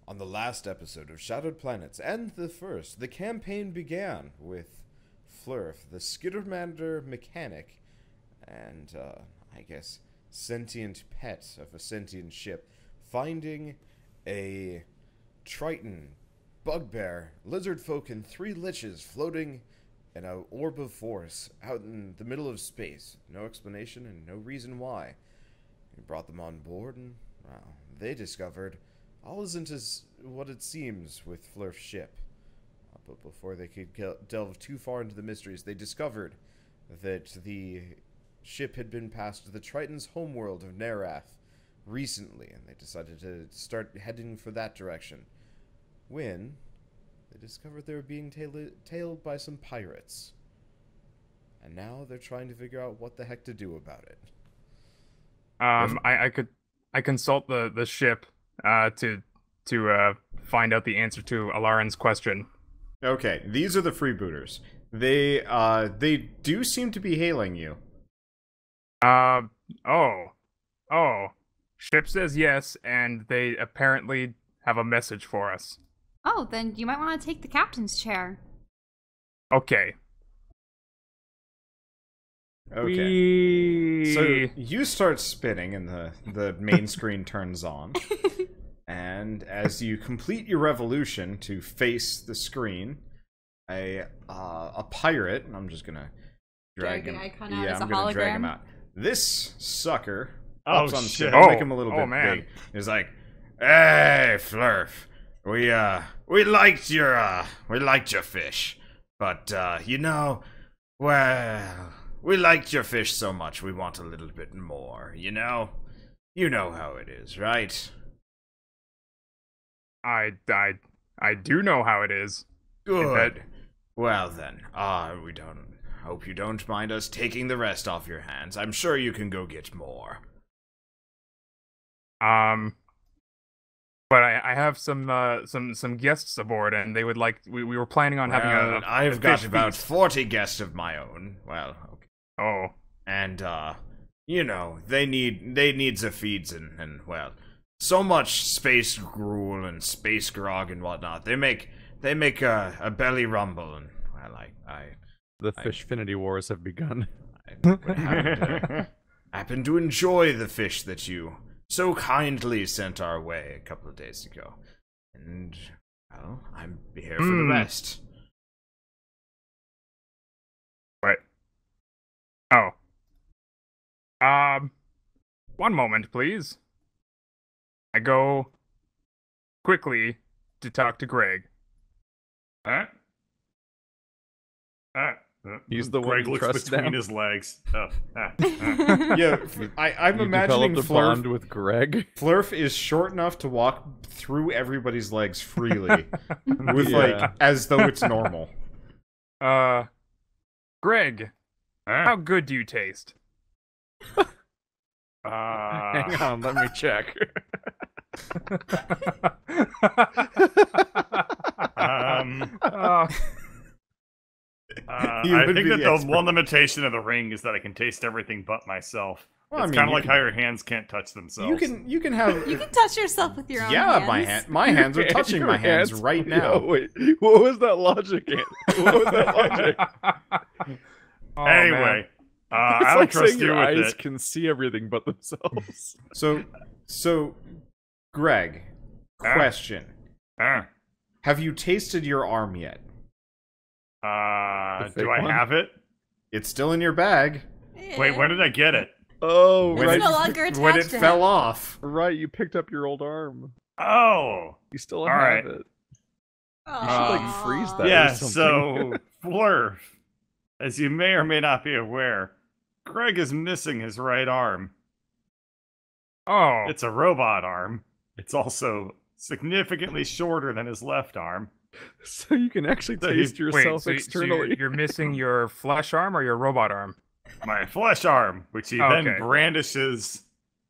On the last episode of Shattered Planets, and the first, the campaign began with Flurf, the Skittermander mechanic, and, I guess, sentient pet of a sentient ship, finding a Triton, Bugbear, Lizardfolk, and 3 liches floating in an orb of force out in the middle of space. No explanation and no reason why. He brought them on board, and, well, they discovered all isn't as what it seems with Flurf's ship. But before they could delve too far into the mysteries, they discovered that the ship had been passed to the Triton's homeworld of Narath recently, and they decided to start heading for that direction. When they discovered they were being tailed by some pirates. And now they're trying to figure out what the heck to do about it. I consult the ship to find out the answer to Elaryn's question. Okay, these are the freebooters. They do seem to be hailing you. Oh. Ship says yes, and they apparently have a message for us. Oh, then you might want to take the captain's chair. Okay. Okay. So you start spinning and the main screen turns on. And as you complete your revolution to face the screen, a pirate, and I'm just gonna drag him. Icon out as I'm a gonna drag him hologram. out. This sucker Oh, hops on the shit. screen, make him a little bit man. big. He's like, "Hey, Flurf, we liked your fish, but well, we liked your fish so much we want a little bit more. You know how it is, right?" I do know how it is. Good. Well then, hope you don't mind us taking the rest off your hands. I'm sure you can go get more. But I have some guests aboard, and they would like. We were planning on having a I've got fish about feast. 40 guests of my own. Well, okay. Oh, And they need the feeds and well, so much space gruel and space grog and whatnot. They make a belly rumble, and well, The Fishfinity Wars have begun. I would happen to enjoy the fish that you so kindly sent our way a couple of days ago. And, well, I'm here for the rest. right. Oh. One moment, please. I go quickly to talk to Greg. He's the one Greg you looks trust between now. his legs. Yeah, I'm You imagining developed a bond Flurf. with Greg. Flurf is short enough to walk through everybody's legs freely, with Yeah. as though it's normal. Greg, how good do you taste? Hang on, let me check. I would think be that the the expert. one limitation of the ring is that I can taste everything but myself. Well, I It's mean, kind of you like can- how your hands can't touch themselves. You can have You can touch yourself with your own hands. my hands are touching my hands right now. Yo, wait, what was that logic? What was that logic? Oh, Anyway, I It's don't like trust saying you your with eyes it. can see everything but themselves. So, Greg, question: Uh, have you tasted your arm yet? The fake do I one? have it? It's still in your bag Wait, when did I get it? Oh, It's right, no longer attached when it to fell him. off. right. You picked up your old arm. Oh, You still All have right. it. Aw. You should like freeze that. yeah. or something. So, Flurf, as you may or may not be aware, Greg is missing his right arm. Oh, It's a robot arm. It's also significantly shorter than his left arm. So you can actually So you- taste yourself so externally. you're missing your flesh arm or your robot arm? My flesh arm, which he Oh, then okay. brandishes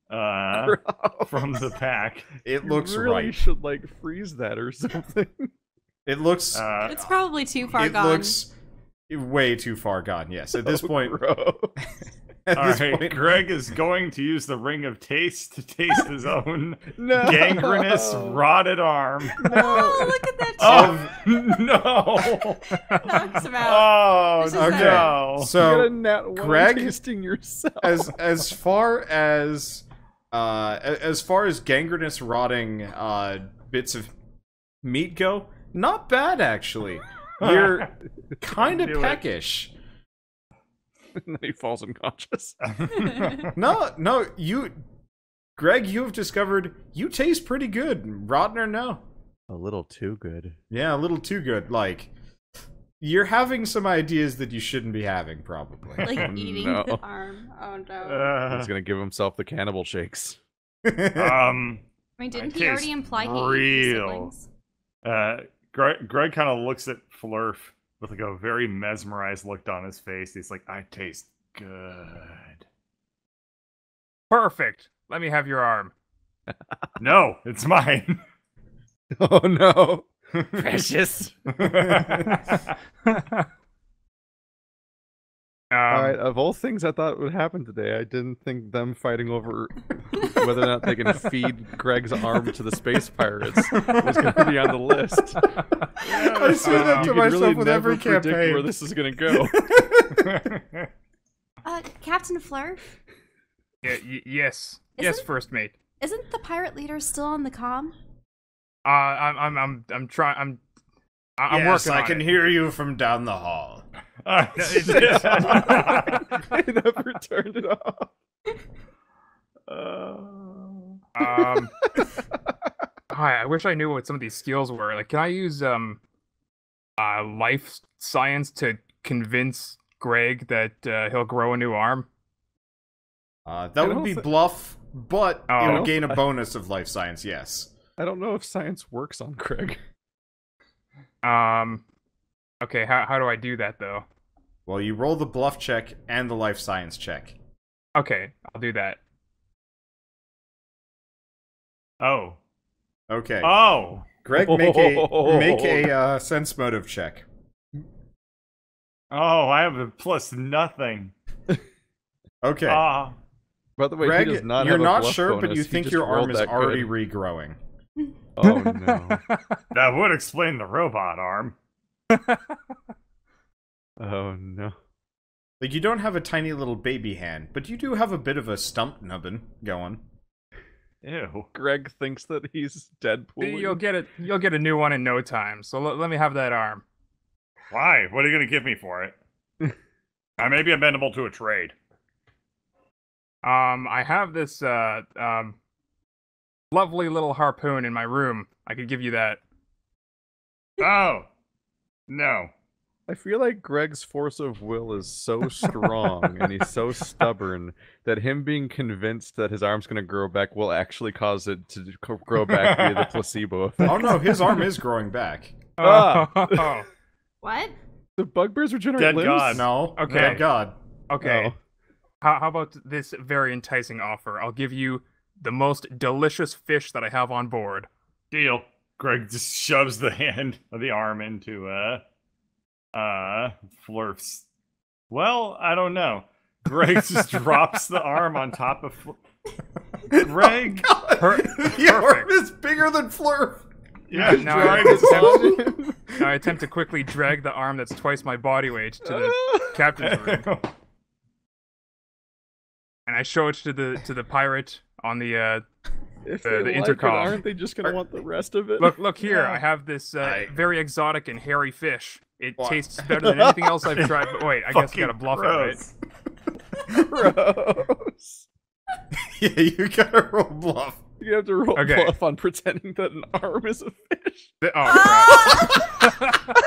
from the pack. It You looks really right. should like freeze that or something. It looks. It's probably too far it gone. looks way too far gone. Yes, at this point, Bro. Alright, Greg is going to use the Ring of Taste to taste his own gangrenous, rotted arm. Oh, look at that. Oh, no! Knocks him out. Oh, This is okay. no! You got a So, nat one Greg, tasting yourself. as far as gangrenous rotting bits of meat go, not bad actually. You're kind of Do it. peckish. And then he falls unconscious. No, Greg, you have discovered you taste pretty good, rotten or no. A little too good. Yeah, a little too good. Like, you're having some ideas that you shouldn't be having, probably. Like Oh, eating no. the arm. Oh no. He's gonna give himself the cannibal shakes. I mean, didn't he taste already imply he ate his real. siblings? Greg kind of looks at Flurf with like a very mesmerized look on his face. He's like, I taste good. Perfect. Let me have your arm. No, it's mine. Oh no. Precious. Alright, of all things I thought would happen today, I didn't think them fighting over whether or not they can feed Greg's arm to the space pirates was going to be on the list. I say that to You could myself really with never every predict campaign. where this is going to go. Captain Flurf, Yes. Isn't- Yes, first mate. isn't the pirate leader still on the comm? I'm trying. I'm Yes, working I on can it. hear you from down the hall. I never turned it off. Hi, I wish I knew what some of these skills were. Like, can I use life science to convince Greg that he'll grow a new arm? That I would don't be thi- bluff, but Oh. it would gain a bonus of life science, yes. I don't know if science works on Greg. Okay, how do I do that though? Well, you roll the bluff check and the life science check. Okay, I'll do that. Oh. Okay. Oh. Greg, make a sense motive check. Oh, I have a plus nothing. Okay. Ah. By the way, Greg, he does not you're have a not bluff sure, but bonus. you He think just your arm rolled is that already good. regrowing. Oh no. That would explain the robot arm. Oh no. Like, you don't have a tiny little baby hand, but you do have a bit of a stump nubbin going. Ew. Greg thinks that he's Deadpool. You'll get it. You'll get a new one in no time. So let me have that arm. Why? What are you going to give me for it? I may be amenable to a trade. I have this lovely little harpoon in my room. I could give you that. Oh. No. I feel like Greg's force of will is so strong and he's so stubborn that him being convinced that his arm's going to grow back will actually cause it to grow back via the placebo effect. Oh no, his arm is growing back. Ah. Oh, What? The bugbears regenerate Dead limbs? god. No. Okay. Thank God. okay. Oh. How about this very enticing offer? I'll give you the most delicious fish that I have on board. Deal. Greg just shoves the arm into, Flurf's. Well, I don't know. Greg just drops the arm on top of Greg. The arm is bigger than Flurf. Yeah, Now I, Greg now I attempt to quickly drag the arm that's twice my body weight to the captain's room, and I show it to the pirate on the If the they like intercom. it, aren't they just going to want the rest of it? look here. Yeah. I have this very exotic and hairy fish. It What? tastes better than anything else I've tried. But wait, I guess I gotta Fucking bluff it, right? gross. Gross. Yeah, you gotta roll bluff. You have to roll Okay. bluff on pretending that an arm is a fish. Oh crap!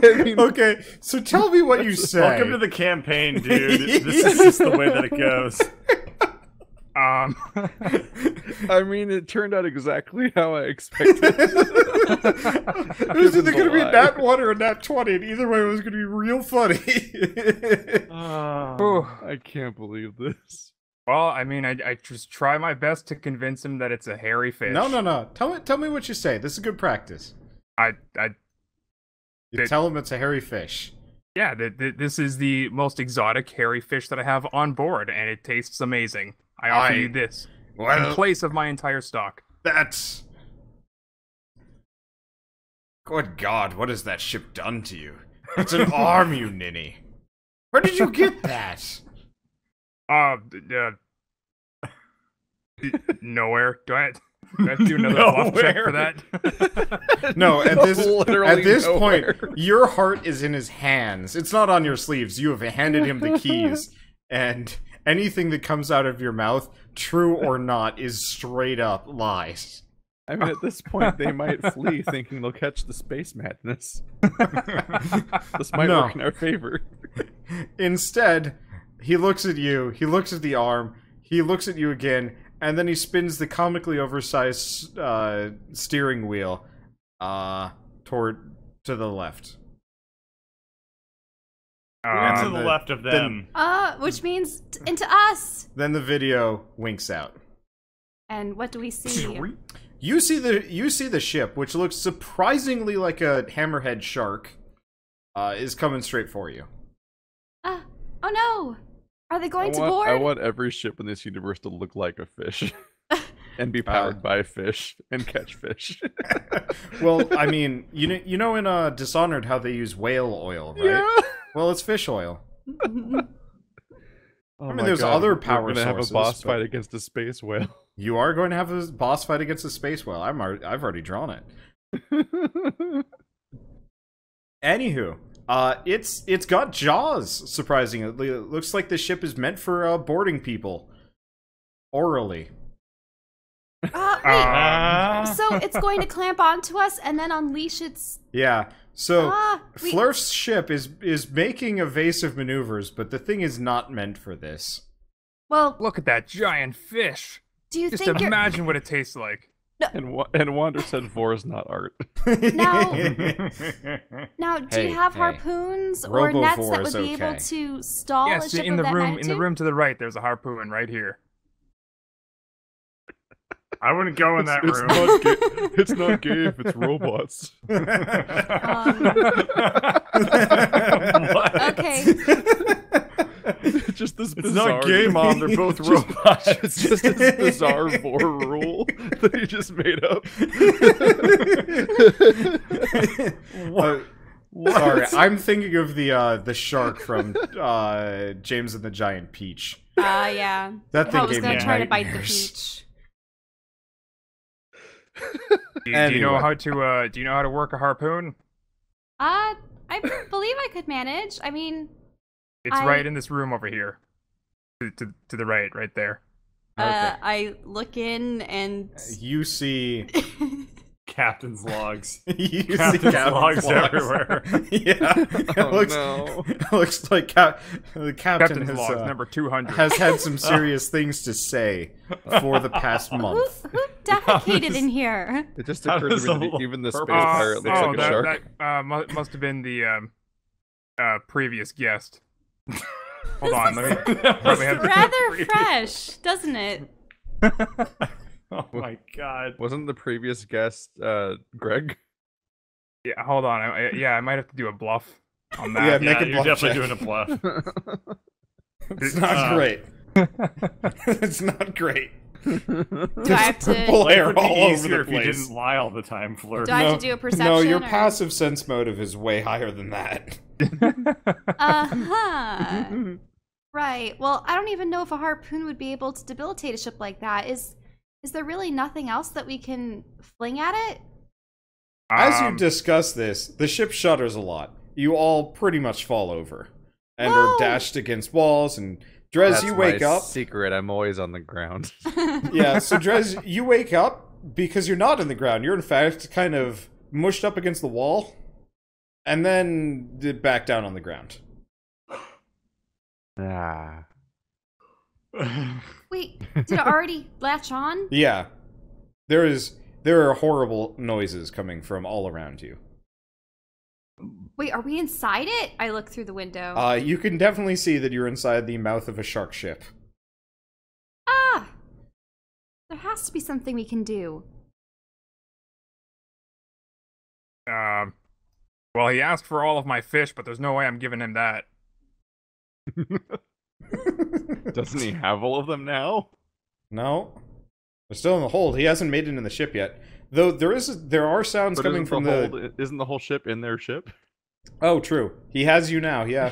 I mean, Okay, so tell me what you say. Welcome to the campaign, dude. This is just the way that it goes. I mean, it turned out exactly how I expected. It was either going to be a lie. nat 1 or a nat 20, and either way it was going to be real funny. Whew. I can't believe this. Well, I mean, I just try my best to convince him that it's a hairy fish. No. Tell me what you say. This is good practice. I You tell him it's a hairy fish. Yeah, this is the most exotic hairy fish that I have on board, and it tastes amazing. I offer you this in Well, place of my entire stock. that's... Good God, what has that ship done to you? It's an arm, you ninny. Where did you get that? Nowhere. Do I have to do another bluff check for that? No, at Literally this nowhere. point, your heart is in his hands. It's not on your sleeves. You have handed him the keys, and anything that comes out of your mouth, true or not, is straight up lies. I mean, at this point, they might flee thinking they'll catch the space madness. This might No. work in our favor. Instead, he looks at you, he looks at the arm, he looks at you again, and then he spins the comically oversized steering wheel to the left. And to Um, the the- left of them. Which means into us. Then the video winks out. And what do we see? You see the ship, which looks surprisingly like a hammerhead shark, is coming straight for you. Oh no! Are they going to I board? want every ship in this universe to look like a fish. And be powered by fish and catch fish. Well, I mean, you know in Dishonored how they use whale oil, right? Yeah. Well, it's fish oil. Oh mean, my there's God, other we're power gonna have a sources, boss but- fight against a space whale. You are going to have a boss fight against a space whale. I've already drawn it. Anywho, it's got jaws. Surprisingly, it looks like the ship is meant for boarding people orally. Wait. Ah. So it's going to clamp onto us and then unleash its. Yeah. So wait. Flurf's ship is making evasive maneuvers, but the thing is not meant for this. Well, Look at that giant fish. do you Just think you're imagine what it tastes like. And Wander said vor is not art. now? Now, do Hey, you have hey. harpoons or nets that Robovore's would be able okay. to stall a Yes, ship in of the that room magnitude? to the right, there's a harpoon right here. I wouldn't go in that It's room. not gay. It's not gay if it's robots. Okay. Just this It's bizarre. not gay, Mom. They're both robots. It's just this bizarre vor rule that he just made up. Sorry, I'm thinking of the shark from James and the Giant Peach. Yeah. That thing I was gave gonna me try to bite the nightmares. peach. Do you know Anyway. how to work a harpoon? I believe I could manage. I mean, It's right in this room over here. To the right there. I look in and You see, Captain's logs. you see Captain's Captain's logs everywhere. Yeah, it Oh, looks, no. it looks like the captain Captain's has, logs number 200. has had some serious things to say for the past month. who defecated in here? It just How occurred to does me a that little even the space purple- pirate looks like a shark. That must have been the previous guest. Hold on, let me probably have Rather fresh, doesn't it? Oh my god. Wasn't the previous guest Greg? Yeah, hold on. I might have to do a bluff on that. Yeah, Yeah, make a you're bluff definitely check. doing a bluff. It's not great. It's not great. Do I have to? Purple Life hair would be all over easier the if you place. didn't lie all the time, Fleur. Do I have to do a perception? No, your or- passive sense motive is way higher than that. Uh-huh. Right. Well, I don't even know if a harpoon would be able to debilitate a ship like that. Is there really nothing else that we can fling at it? As you discuss this, the ship shudders a lot. You all pretty much fall over and No! are dashed against walls. And Drez, That's you wake my up. secret. I'm always on the ground. Yeah, so Drez, you wake up because you're not in the ground. You're in fact kind of mushed up against the wall, and then back down on the ground. Ah. Wait, did it already latch on? Yeah, there are horrible noises coming from all around you. Wait, are we inside it? I look through the window. You can definitely see that you're inside the mouth of a shark ship. Ah! There has to be something we can do. Well, he asked for all of my fish, but there's no way I'm giving him that. Doesn't he have all of them now? No. They're still in the hold. He hasn't made it in the ship yet. Though there are sounds But coming from the... Isn't the whole ship in their ship? Oh, true. He has you now, yeah.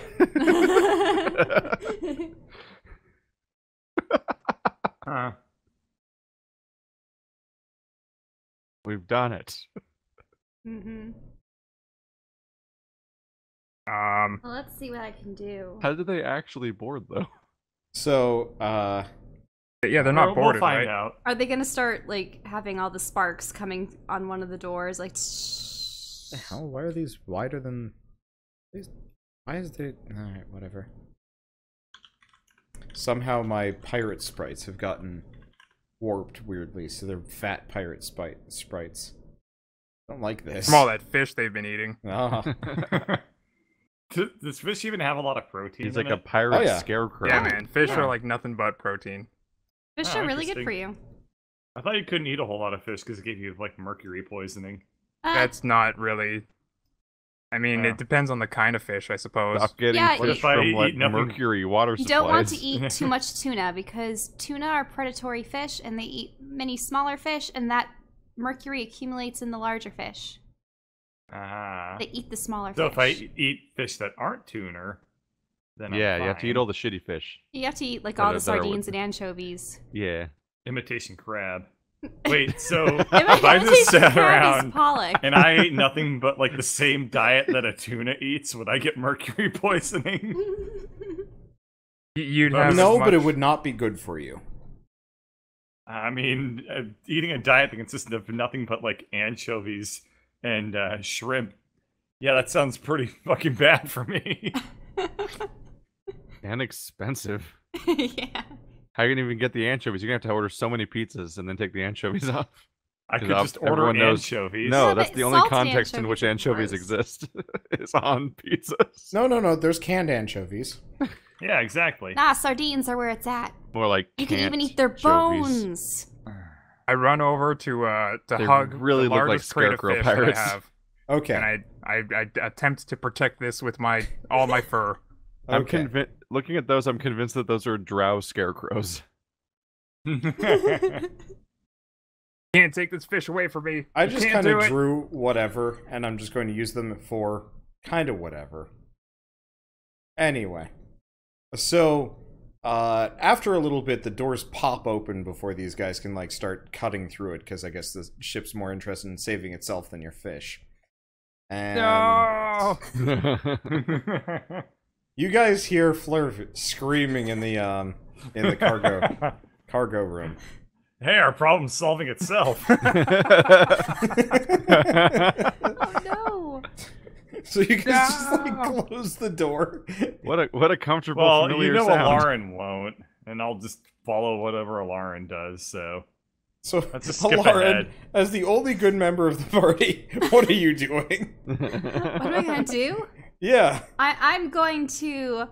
Huh. We've done it. Mm-hmm. Um, Well, let's see what I can do. How did they actually board, though? So, yeah, they're not We'll boarded, find right? out. Are they gonna start like having all the sparks coming on one of the doors, like? the hell? Why are these wider than... Why is there... Alright, whatever. Somehow my pirate sprites have gotten warped weirdly, so they're fat pirate sprites. I don't like this. From all that fish they've been eating. Ah. Does fish even have a lot of protein? He's in like a it? pirate Oh, yeah. scarecrow. Yeah, man. Fish Yeah. are like nothing but protein. Fish Oh, are really good interesting. for you. I thought you couldn't eat a whole lot of fish because it gave you like mercury poisoning. That's not really... I mean, Yeah. it depends on the kind of fish, I suppose. Stop getting Yeah, fish if I from eat like nothing- mercury water You supplies. don't want to eat too much tuna because tuna are predatory fish and they eat many smaller fish, and that mercury accumulates in the larger fish. Ah. They eat the smaller So fish. if I eat fish that aren't tuna, then Yeah, I'm you have to fine. eat all the shitty fish. You have to eat like That all are- the that are sardines with- and anchovies. Yeah. Imitation crab. Wait, so if Imitation I just sat crab is around pollock. and I ate nothing but like the same diet that a tuna eats, would I get mercury poisoning? You'd Well, have No, as but it much- would not be good for you. I mean, eating a diet that consisted of nothing but like anchovies and shrimp. Yeah, that sounds pretty fucking bad for me. And expensive. Yeah. How are you gonna even get the anchovies? You're gonna have to order so many pizzas and then take the anchovies off. I could 'Cause just order everyone knows- anchovies. No, Yeah, that's but the only salty context in which anchovies anchovies are gross. exist. is on pizzas. No, there's canned anchovies. Yeah, exactly. Nah, sardines are where it's at. More like You can even canned eat their anchovies. bones. I run over to They hug really the look like largest crate of scarecrow fish pirates. that I have, Okay. and I attempt to protect this with all my fur. I'm Okay. convinced. Looking at those, I'm convinced that those are drow scarecrows. Can't take this fish away from me. I You just can't kind do of it. drew whatever, and I'm just going to use them for kind of whatever. Anyway. So, after a little bit, the doors pop open before these guys can, like, start cutting through it, because I guess the ship's more interested in saving itself than your fish. And No. you guys hear Flurf screaming in the cargo room. Hey, our problem's solving itself. Oh no! So you guys just, like, No. close the door. what a comfortable, Well, familiar you know sound. Elaryn won't, and I'll just follow whatever Elaryn does, so... So, Let's just skip Elaryn, ahead. as the only good member of the party, what are you doing? What am I gonna do? Yeah. I'm going to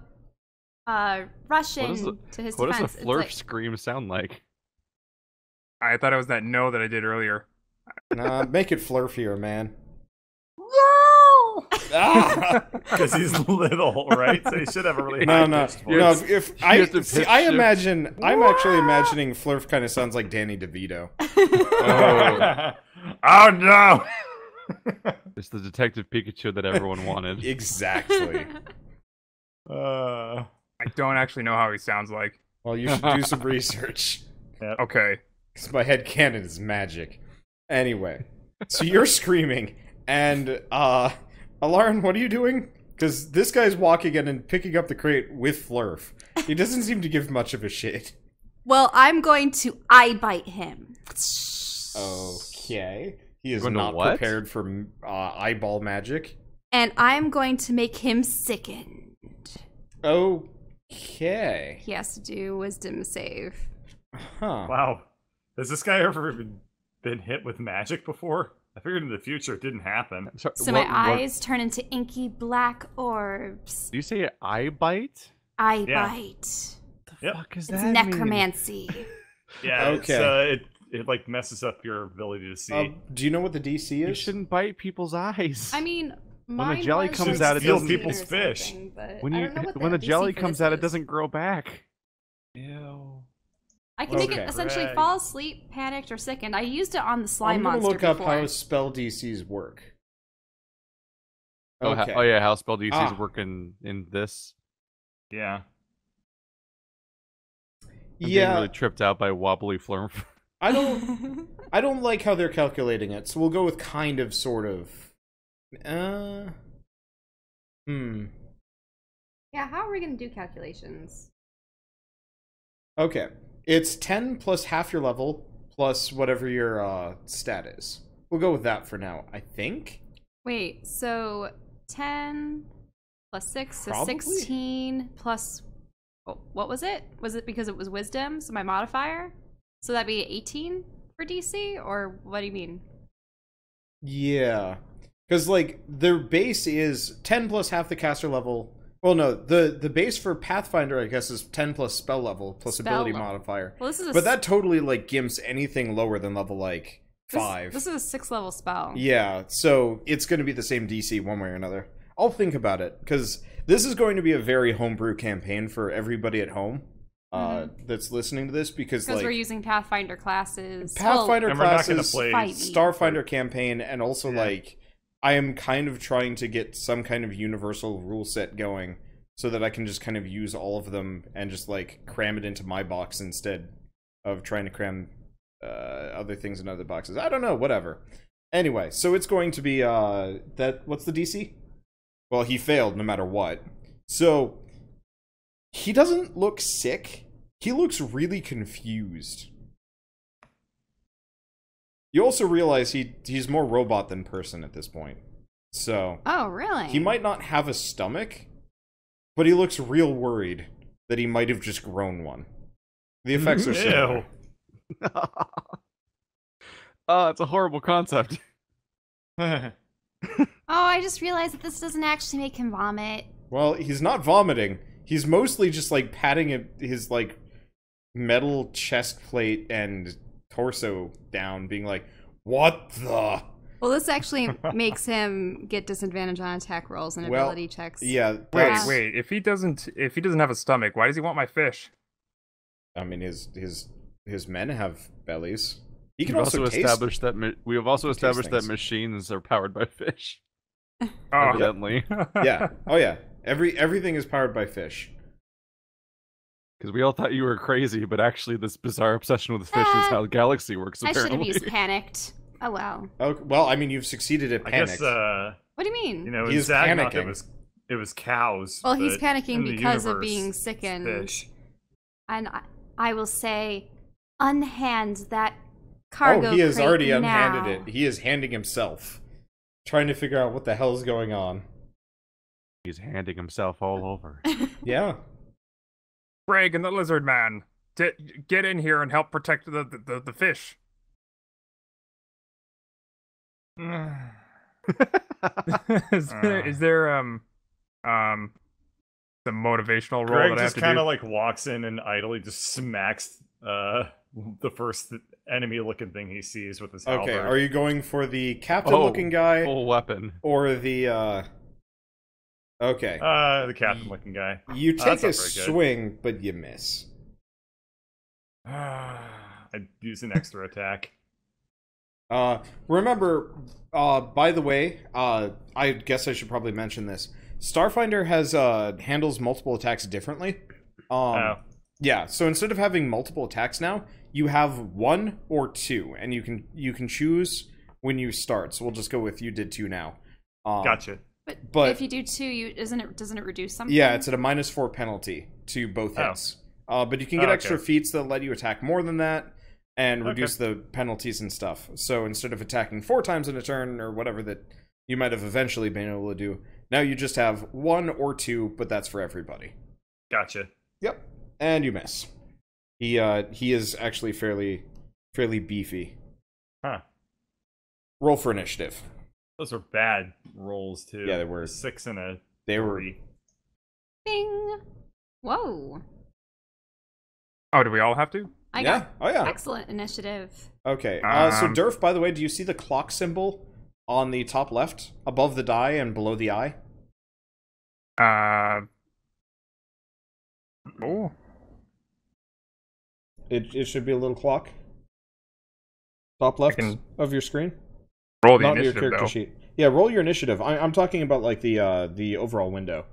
rush What in does to his What does a defense. It's Flurf like- scream sound like? I thought it was that no that I did earlier. Nah, make it flurfier, man. No! Ah! Because he's little, right? So he should have a really No, high no, pitched no. voice. If You I have to see, pitch I shift. imagine. I'm actually imagining Flurf kind of sounds like Danny DeVito. Oh. Oh no! It's the Detective Pikachu that everyone wanted. Exactly. Uh, I don't actually know how he sounds like. Well, you should do some research. Okay. Because my head canon is magic. Anyway, so you're screaming, and Elaryn, what are you doing? Because this guy's walking in and picking up the crate with Flurf. He doesn't seem to give much of a shit. Well, I'm going to eye bite him. Okay. He is Going to not what? prepared for eyeball magic. And I'm going to make him sickened. Okay. He has to do wisdom save. Huh. wow. Has this guy ever been hit with magic before? I figured in the future it didn't happen. So my eyes turn into inky black orbs. Do you say eye bite? Eye Yeah. bite. Yep. Fuck is It's that necromancy. Yeah, Okay. it like messes up your ability to see. Do you know what the DC You is? shouldn't bite people's eyes. I mean, Mine jelly was comes like out, it 16 doesn't- people's or fish. something, but When I you don't know what when the DC jelly for comes this out, it is. doesn't grow back. Ew. I can make Okay. it essentially Greg. fall asleep, panicked, or sickened. I used it on the slime I'm gonna monster look up before. how spell DCs work. Oh, Okay. oh yeah, how spell DCs Ah. work in this. Yeah. I'm Yeah, getting really tripped out by wobbly Flurf. I don't like how they're calculating it, so we'll go with kind of, sort of. Yeah, how are we gonna do calculations? Okay. It's 10 plus half your level, plus whatever your stat is. We'll go with that for now, I think. Wait, so 10 plus 6 is Probably. 16 plus... Oh, what was it? Was it because it was wisdom, so my modifier? So that'd be 18 for DC, or what do you mean? Yeah. Because, like, their base is 10 plus half the caster level. Well, no, the base for Pathfinder, I guess, is 10 plus spell level, plus Spell ability level. modifier. Well, this is a But that totally, like, gimps anything lower than level, like, 5. This is a 6th level spell. Yeah, so it's going to be the same DC one way or another. I'll think about it, because this is going to be a very homebrew campaign for everybody at home that's listening to this, because like, we're using Pathfinder classes. Pathfinder And we're not gonna classes, play fight. Starfinder campaign, and also, Yeah. like, I am kind of trying to get some kind of universal rule set going, so that I can just kind of use all of them and just, like, cram it into my box instead of trying to cram other things in other boxes. I don't know, whatever. Anyway, so it's going to be, what's the DC? Well, he failed no matter what. So, he doesn't look sick. He looks really confused. You also realize he's more robot than person at this point. So, Oh, really? he might not have a stomach, but he looks real worried that he might have just grown one. The effects are similar. Ew. Oh, it's a horrible concept. Oh, I just realized that this doesn't actually make him vomit. Well, he's not vomiting. He's mostly just, like, patting his, like, metal chest plate and torso down, being like, what the? Well, this actually makes him get disadvantage on attack rolls and Well, ability checks. Yeah, Wait, that's... wait. If he doesn't have a stomach, why does he want my fish? I mean, his men have bellies. He can We've also taste... established that we have also taste established that things. machines are powered by fish. Oh, Evidently, Yeah. Oh, yeah. Everything is powered by fish. because we all thought you were crazy, but actually, this bizarre obsession with fish is how the galaxy works. I should Apparently, have used panicked. Oh, well. Okay, well, I mean, you've succeeded at I panic. guess, What do you mean? you know, in He's Zagnok, panicking. it was cows. Well, he's but in panicking the because of universe, being it's sickened. fish. And I will say, unhand that cargo Oh, he has crate already now. unhanded it. He is handing himself. Trying to figure out what the hell is going on. he's handing himself all over. Yeah. Greg and the Lizard Man, get in here and help protect the fish. Is there some motivational role Greg that I have just to kind do? of like walks in and idly just smacks the first enemy-looking thing he sees with his halberd. Okay, are you going for the captain-looking guy? Full weapon. Or the, Okay. The captain-looking guy. You take that's a not very good. swing, but you miss. I'd use an extra attack. Remember, by the way, I guess I should probably mention this. Starfinder has, handles multiple attacks differently. Oh. Yeah, so instead of having multiple attacks now, you have 1 or 2, and you can choose when you start. So we'll just go with you did 2 now. Gotcha. But- if you do 2, doesn't it reduce something? Yeah, it's at a -4 penalty to both Oh. hits. But you can get Oh, extra okay. feats that let you attack more than that, and Okay. reduce the penalties and stuff. So instead of attacking 4 times in a turn, or whatever that you might have eventually been able to do, now you just have 1 or 2, but that's for everybody. Gotcha. Yep. And you miss. He is actually fairly beefy. Huh. Roll for initiative. Those are bad rolls, too. Yeah, they were. A 6 and a They were 3. Bing. Whoa. Oh, do we all have to? I yeah. got Oh yeah. excellent initiative. Okay. So Durf, by the way, do you see the clock symbol on the top left, above the die and below the eye. Oh. It should be a little clock. Top left of your screen. Roll the Not your initiative, character though. sheet. Yeah, roll your initiative. I'm talking about like the overall window.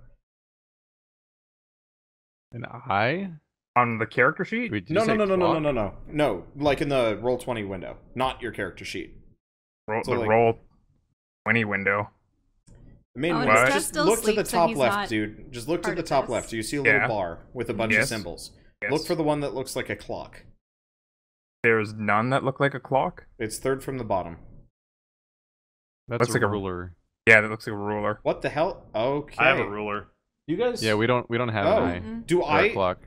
An eye? On the character sheet? Wait, did No, you say clock? No, like in the roll 20 window, not your character sheet. Roll, So, the like- roll 20 window. The main Oh, window. What? Just Still look to the sleeps, so top he's left, not dude. Just look to part the of top this. left. Do you see a little Yeah. bar with a bunch of Yes. symbols? Yes. Look for the one that looks like a clock. There's none that look like a clock? It's third from the bottom. That's Looks a like a- ruler. Yeah, that looks like a ruler. What the hell? Okay. I have a ruler. You guys? Yeah, we don't have Oh, an eye. do Or a I? clock.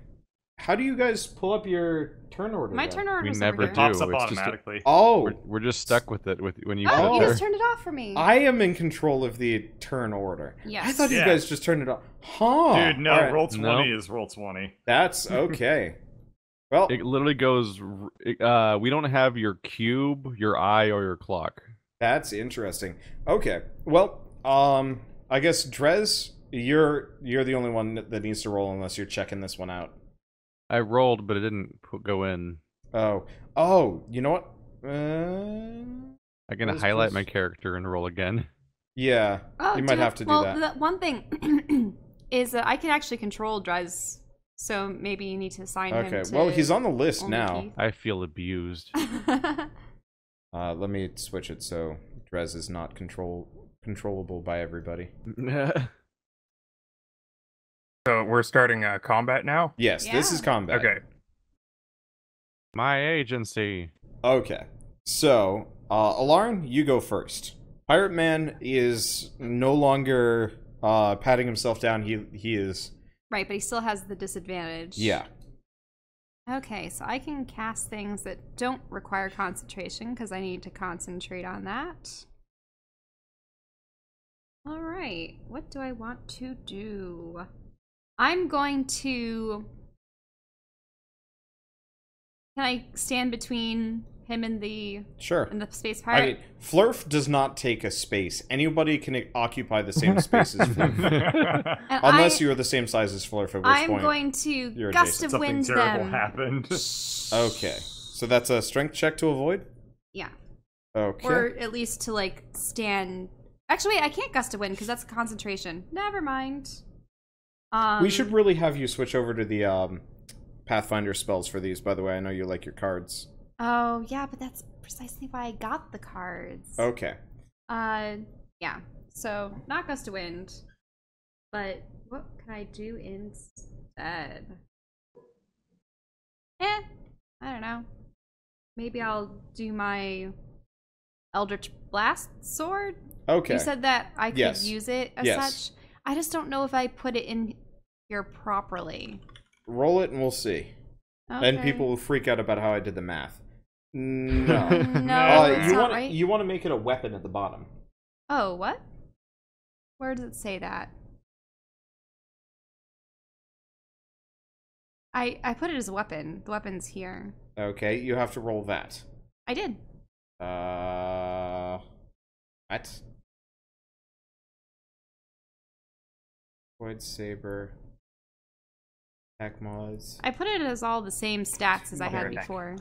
How do you guys pull up your turn order? My then? turn order We is never over It here. do. pops up it's just a- automatically. Oh, We're just stuck with it when you Oh, put you it just there. turned it off for me. I am in control of the turn order. Yes. I thought you Yeah. guys just turned it off. Huh? Dude, no, Alright. roll 20 No. is roll 20. That's okay. Well, It literally goes. We don't have your cube, your eye, or your clock. that's interesting. Okay. Well, I guess Drez, you're the only one that needs to roll unless you're checking this one out. I rolled, but it didn't go in. Oh, you know what? I can What is highlight this? my character and roll again. Yeah, Oh, you might have to do well, that. the one thing is that I can actually control Drez, so maybe you need to assign him Okay. to Well, he's on the list only now. Keith. I feel abused. Let me switch it so Drez is not controllable by everybody. So we're starting combat now? Yes, this is Yeah. combat. Okay. My agency. Okay. So, Elaryn, you go first. Pirate Man is no longer patting himself down. He is. Right, but he still has the disadvantage. Yeah. Okay, so I can cast things that don't require concentration because I need to concentrate on that. All right, what do I want to do? I'm going to... Can I stand between him and the Sure. space I pirate? mean, Flurf does not take a space. Anybody can occupy the same space as Flurf. And Unless you're the same size as Flurf, at which I'm point... going to you're gust adjacent. of Something wind terrible them. happened. Okay. So that's a strength check to avoid? Yeah. Okay. Or at least to like stand. Actually, wait, I can't gust of wind because that's concentration. Never mind. We should really have you switch over to the Pathfinder spells for these, by the way. I know you like your cards. Oh yeah, but that's precisely why I got the cards. Okay. Yeah. So not gust of wind, but what can I do instead? I don't know. Maybe I'll do my Eldritch Blast sword. Okay. You said that I could Yes. use it as Yes. such. I just don't know if I put it in here properly. Roll it and we'll see. And Okay. people will freak out about how I did the math. No. No, that's you not want right. you want to make it a weapon at the bottom. Oh, what? Where does it say that? I put it as a weapon. The weapon's here. Okay, you have to roll that. I did. What? Void Saber. Attack mods. I put it as all the same stats as I had Mother neck. before.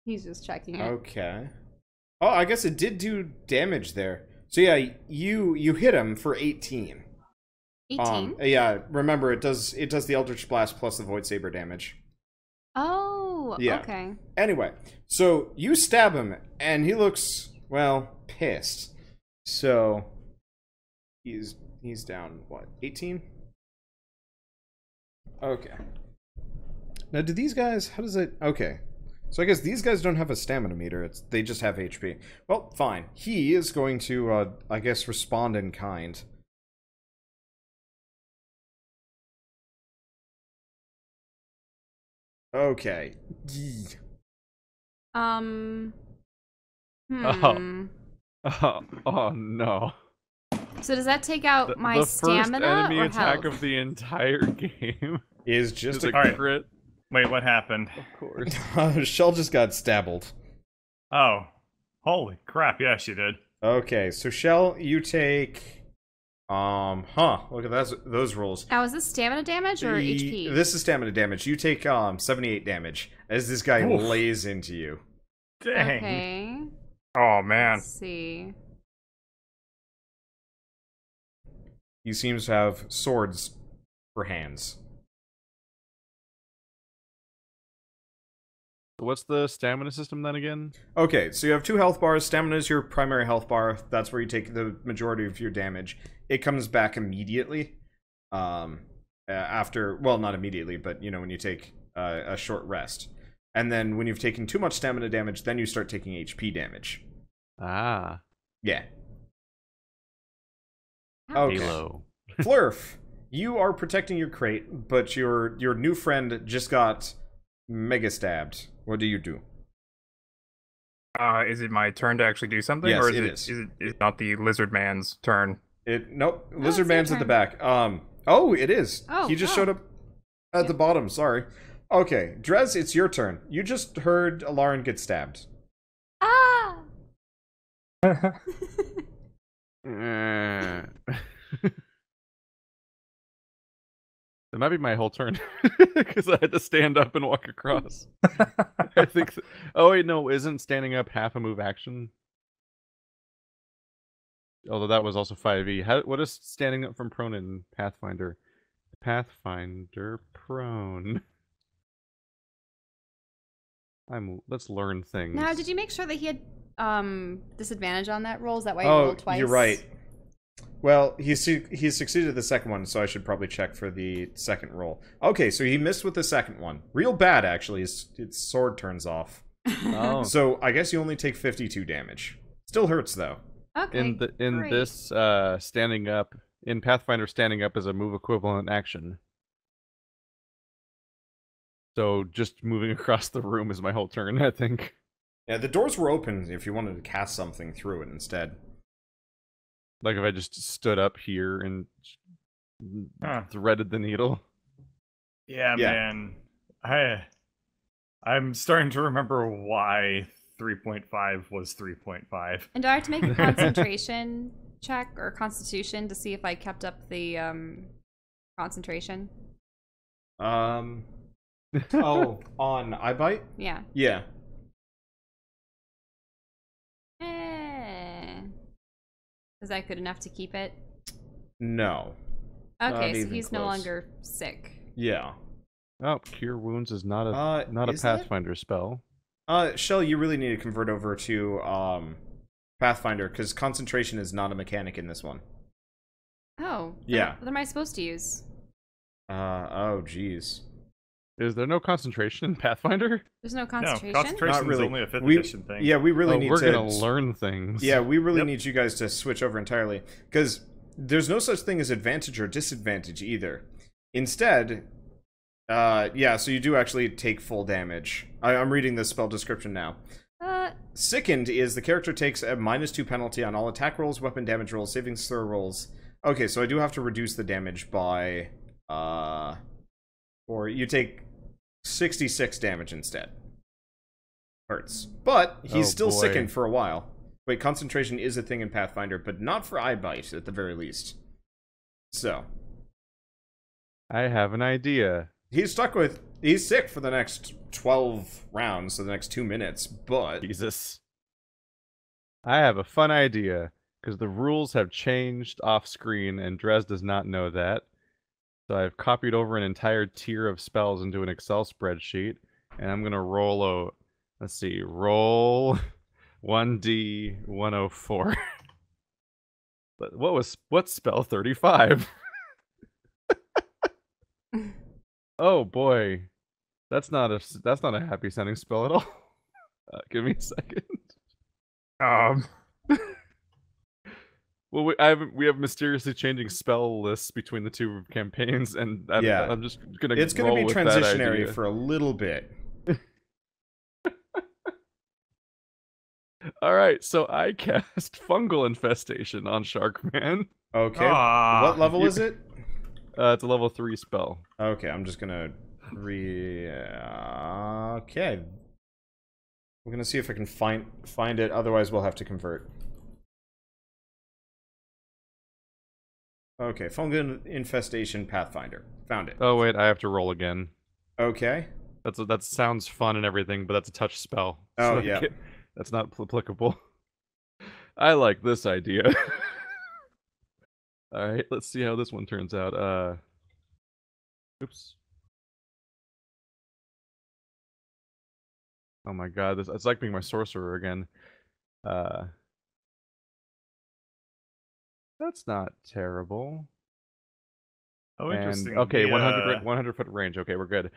He's just checking it. Okay. Oh, I guess it did do damage there. So yeah, you hit him for 18. 18? Yeah, remember it does the Eldritch Blast plus the Void Saber damage. Oh, Yeah. okay. Anyway, so you stab him, and he looks, well, pissed. So he's down, what, 18? Okay. Now, do these guys, how does it, okay. So I guess these guys don't have a stamina meter, they just have HP. Well, fine. He is going to, I guess, respond in kind. Okay. Yee. Oh. Oh no. So does that take out my the stamina first enemy or attack health? of the entire game Is just is a Alright. crit. Wait, what happened? Of course. Shell just got stabbled. Oh, holy crap! Yeah, she did. Okay, so Shell, you take. Look at those rolls. Now, is this stamina damage or HP? This is stamina damage. You take 78 damage as this guy Oof. lays into you. Dang. Okay. Oh man. Let's see. He seems to have swords for hands. What's the stamina system then again? Okay, so you have 2 health bars. Stamina is your primary health bar. That's where you take the majority of your damage. It comes back immediately. After, well, not immediately, but when you take a short rest. And then when you've taken too much stamina damage, then you start taking HP damage. Ah. Yeah. Oh, Okay. Halo. Flurf, you are protecting your crate, but your new friend just got mega stabbed. What do you do? Is it my turn to actually do something, Yes, or it is it not the lizard man's turn? Nope. it's Lizard your Man's at the turn. back. Oh, it is. Oh, he just oh. showed up at the bottom. Sorry. Okay, Drez, it's your turn. You just heard Elaryn get stabbed. Ah! That might be my whole turn because I had to stand up and walk across. I think. Oh wait, no, isn't standing up half a move action? Although that was also 5e. What is standing up from prone in Pathfinder? Pathfinder prone. Let's learn things. Now, did you make sure that he had disadvantage on that roll? Is that why you rolled twice? You're right. Well, he succeeded the second one, so I should probably check for the second roll. Okay, so he missed with the second one. Real bad, actually. His sword turns off. Oh. So I guess you only take 52 damage. Still hurts, though. Okay. in great. this standing up in Pathfinder, standing up is a move equivalent action. So just moving across the room is my whole turn, I think. Yeah, the doors were open if you wanted to cast something through it instead. Like if I just stood up here and threaded the needle. Yeah, Yeah. man. I'm starting to remember why 3.5 was 3.5. And do I have to make a concentration check or constitution to see if I kept up the concentration? On iBite? Yeah. Yeah. Is that good enough to keep it? No. Okay, so even he's no close. longer sick. Yeah. Oh, Cure Wounds is not a is it? Pathfinder spell. Shell, you really need to convert over to Pathfinder because concentration is not a mechanic in this one. Oh. Yeah. What am I supposed to use? Oh, jeez. Is there no concentration in Pathfinder? There's no No, concentration? concentration Not really. is only a 5th We- edition thing. Yeah, we really need we're to. gonna learn things. Yeah, we really Yep. need you guys to switch over entirely because there's no such thing as advantage or disadvantage either. Instead, yeah, so you do actually take full damage. I'm reading the spell description now. Sickened is the character takes a -2 penalty on all attack rolls, weapon damage rolls, saving throw rolls. Okay, so I do have to reduce the damage by, or you take 66 damage instead. Hurts. But he's Oh, still boy. sickened for a while. Wait, concentration is a thing in Pathfinder, but not for iBite at the very least. So, I have an idea. he's sick for the next 12 rounds, so the next 2 minutes, but Jesus. I have a fun idea, because the rules have changed off screen, and Drez does not know that. So I've copied over an entire tier of spells into an Excel spreadsheet, and I'm gonna roll let's see, roll 1d104. But what's spell 35? Oh boy, that's not a happy sounding spell at all. Give me a second. Well, we have mysteriously changing spell lists between the two campaigns, and Yeah. I'm just gonna. it's going roll to be with that transitionary idea. for a little bit. All right, so I cast Fungal Infestation on Sharkman. Okay. Aw. What level is it? It's a level 3 spell. Okay, I'm just gonna okay. We're gonna see if I can find it. Otherwise, we'll have to convert. Okay, fungal infestation Pathfinder. Found it. Oh wait, I have to roll again. Okay. That sounds fun and everything, but that's a touch spell. Oh, So yeah. that's not applicable. I like this idea. All right, let's see how this one turns out. Oops. Oh my god, it's like being my sorcerer again. That's not terrible. Oh, And, interesting. okay, The, 100 foot range. Okay, we're good.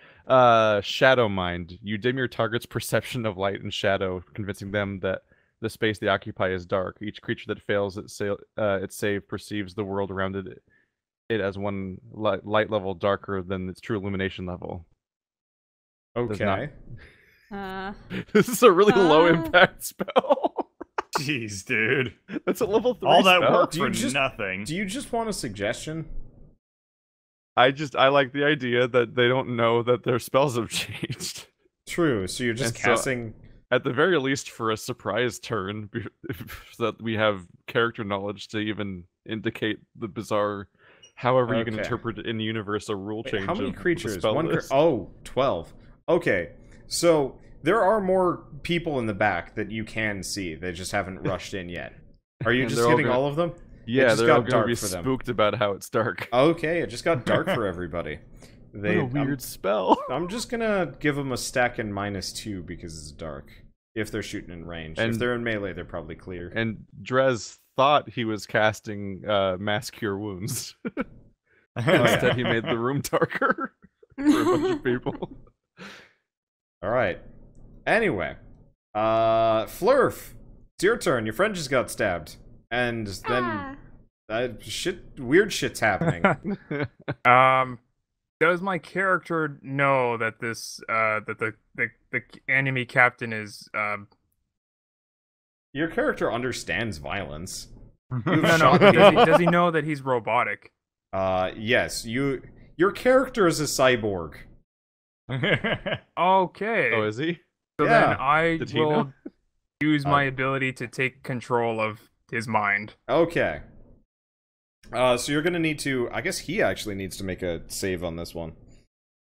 Shadow Mind. You dim your target's perception of light and shadow, convincing them that the space they occupy is dark. Each creature that fails its save perceives the world around it as one light level darker than its true illumination level. Does not- Okay. This is a really low impact spell. Jeez, dude. That's a level 3 All that spell. work Do you for just- nothing. Do you just want a suggestion? I like the idea that they don't know that their spells have changed. True. So you're just And so- casting. At the very least, for a surprise turn, so that we have character knowledge to even indicate the bizarre, however you can Okay. interpret in the universe a rule Wait, change. how many of the creatures? spell list. 12. Okay. So there are more people in the back that you can see. They just haven't rushed in yet. Are you And just they're all hitting gonna- all of them? Yeah, just they're got all going dark to be for them. spooked about how it's dark. Okay, it just got dark for everybody. What a weird spell. I'm just gonna give them a stack in -2 because it's dark. If they're shooting in range. If And- they're in melee, they're probably clear. And Drez thought he was casting Mass Cure Wounds. Instead, he made the room darker for a bunch of people. Alright. Anyway. Flurf! It's your turn. Your friend just got stabbed. And then weird shit's happening. Does my character know that this that the enemy captain is Your character understands violence. no, shot does he know that he's robotic? Yes, your character is a cyborg. Okay. Oh, is he? So Yeah. then I Did he will know? use my ability to take control of his mind. Okay. So you're gonna need to. I guess he actually needs to make a save on this one.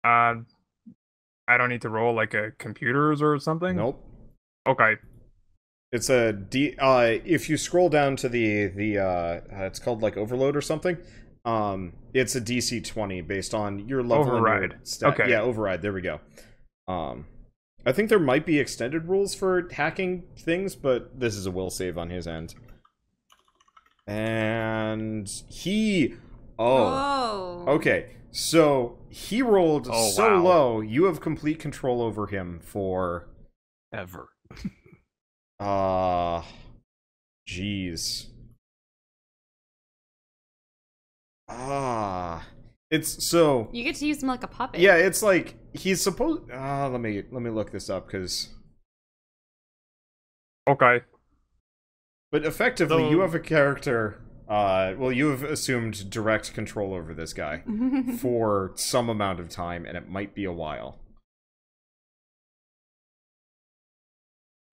I don't need to roll like a computers or something? Nope. Okay. It's a D. If you scroll down to the it's called like overload or something. It's a DC 20 based on your level and your Override. stat. Okay. Yeah, override. There we go. I think there might be extended rules for hacking things, but this is a will save on his end. And he. Oh. Okay. So he rolled Oh, so wow. low. You have complete control over him for. Ever. Jeez. It's so. You get to use him like a puppet. Yeah, it's like he's supposed. Let me look this up because. Okay. But effectively, So- you have a character. Well, you have assumed direct control over this guy for some amount of time, and it might be a while.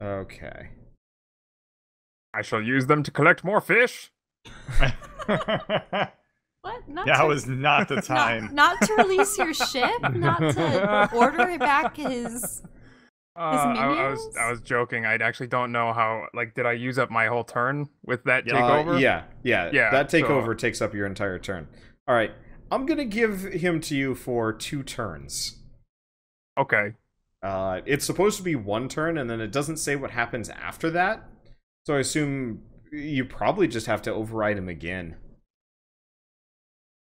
Okay. I shall use them to collect more fish. What? Not That to, was not the time. not to release your ship? Not to order back his... I minions? was joking. I actually don't know how. Like, did I use up my whole turn with that takeover? Yeah. Yeah, That so- takeover takes up your entire turn. All right. I'm gonna give him to you for 2 turns. Okay. It's supposed to be 1 turn, and then it doesn't say what happens after that. So I assume you probably just have to override him again.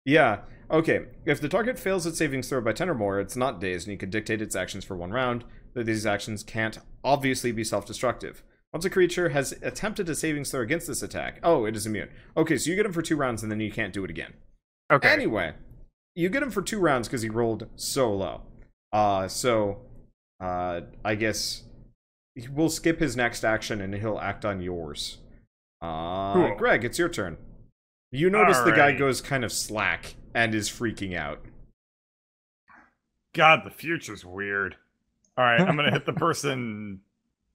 Yeah. Okay. If the target fails its savings throw by 10 or more, it's not dazed, and you can dictate its actions for 1 round. Though these actions can't obviously be self-destructive. Once a creature has attempted a savings throw against this attack, it is immune. Okay, so you get him for 2 rounds, and then you can't do it again. Okay. Anyway, you get him for 2 rounds because he rolled so low. I guess we'll skip his next action, and he'll act on yours. Cool. Greg, it's your turn. You notice the guy Alrighty. goes kind of slack and is freaking out. God, the future's weird. All right, I'm gonna hit the person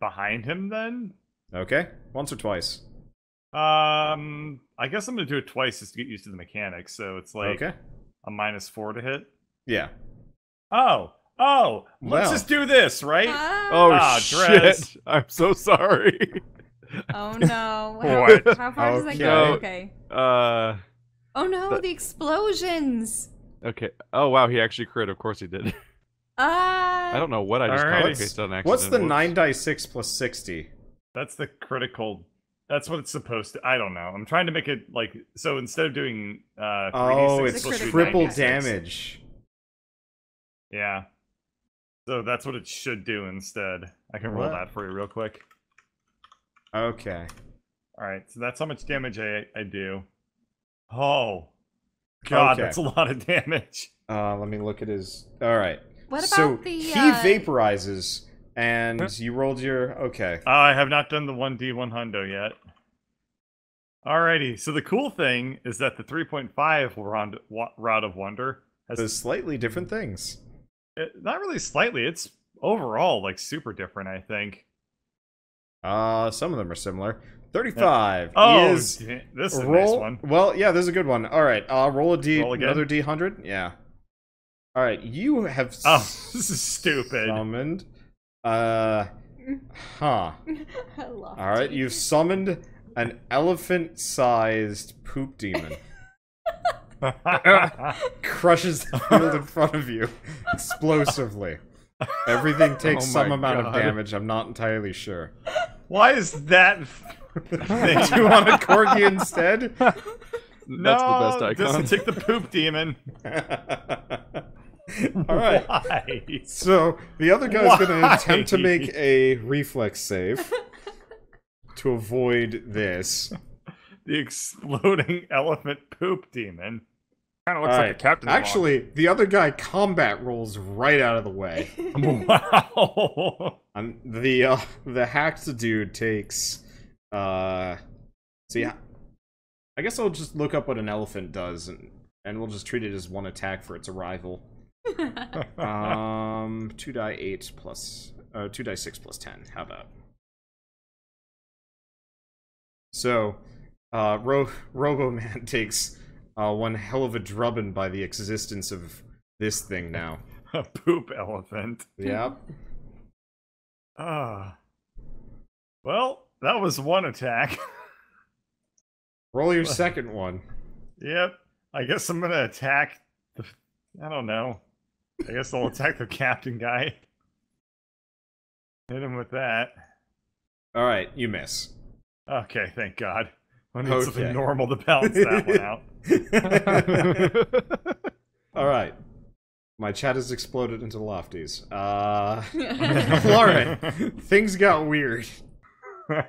behind him then. Okay? Once or twice? I guess I'm gonna do it twice just to get used to the mechanics. So it's like Okay. a -4 to hit. Yeah. Oh, let's Well. just do this, right? Oh Ah, shit! Drez. I'm so sorry. Oh no. What? How far does that Okay. go? Okay. Oh no, But- the explosions. Okay. Oh wow, he actually crit. Of course he did. I I don't know what I just Alright. caught based on accident. What's the Whoops. 9 die 6 plus 60? That's the critical. That's what it's supposed to. I don't know. I'm trying to make it like so. Instead of doing 3d6, Oh, It's it's supposed to be triple 9d6. damage. Yeah. So that's what it should do instead. I can roll What? that for you real quick. Okay. All right. So that's how much damage I do. Oh, God, Okay. that's a lot of damage. Let me look at his... Alright. What about So, the he vaporizes, and you rolled your... Okay. I have not done the 1d1 hundo yet. Alrighty. So the cool thing is that the 3.5 Rod of Wonder has There's slightly different things. not really slightly. It's overall like super different. I think. Some of them are similar. 35 Oh, is... this is a roll... nice one. Well, yeah, this is a good one. Alright, roll a D... Roll again? Another D100? Yeah. Alright, you have... Oh, this is stupid. Summoned... Huh. I love Alright, you've summoned an elephant-sized poop demon. Crushes the field in front of you explosively. Everything takes Oh some my amount of God. damage, I'm not entirely sure. Why is that? Do you want a corgi instead? That's the best icon. Just take the poop demon. Alright, Why? so the other guy's going to Why? attempt to make a reflex save to avoid this. The exploding elephant poop demon. Kind of looks Alright, like a captain's actually, the other guy combat rolls right out of the way. Wow. The hacked dude takes see, I guess I'll just look up what an elephant does and we'll just treat it as one attack for its arrival. 2 die 8 plus 2 die 6 plus 10. How about? So, Robo-Man takes one hell of a drubbing by the existence of this thing now. A poop elephant. Yep. Ah. Well, that was one attack. Roll your second one. Yep. I guess I'm gonna attack the... I don't know. I guess I'll attack the captain guy. Hit him with that. Alright, you miss. Okay, thank God. I need Okay. something normal to balance that one out. Alright. My chat has exploded into lofties. Lauren, things got weird. What?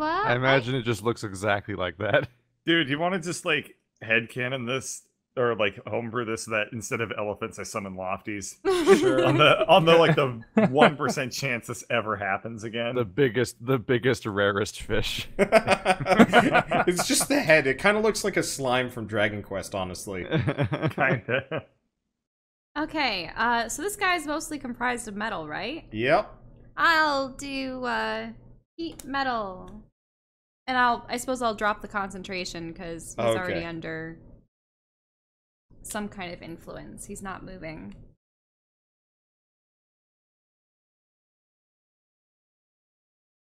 I imagine it just looks exactly like that. Dude, you want to just, like, headcanon this? Or, like, homebrew this so that instead of elephants, I summon lofties? Sure. on the like the 1% chance this ever happens again. The biggest, rarest fish. It's just the head. It kind of looks like a slime from Dragon Quest, honestly. Kinda. Okay, so this guy's mostly comprised of metal, right? Yep. I'll do heat metal. And I suppose I'll drop the concentration because he's Okay. already under some kind of influence. He's not moving.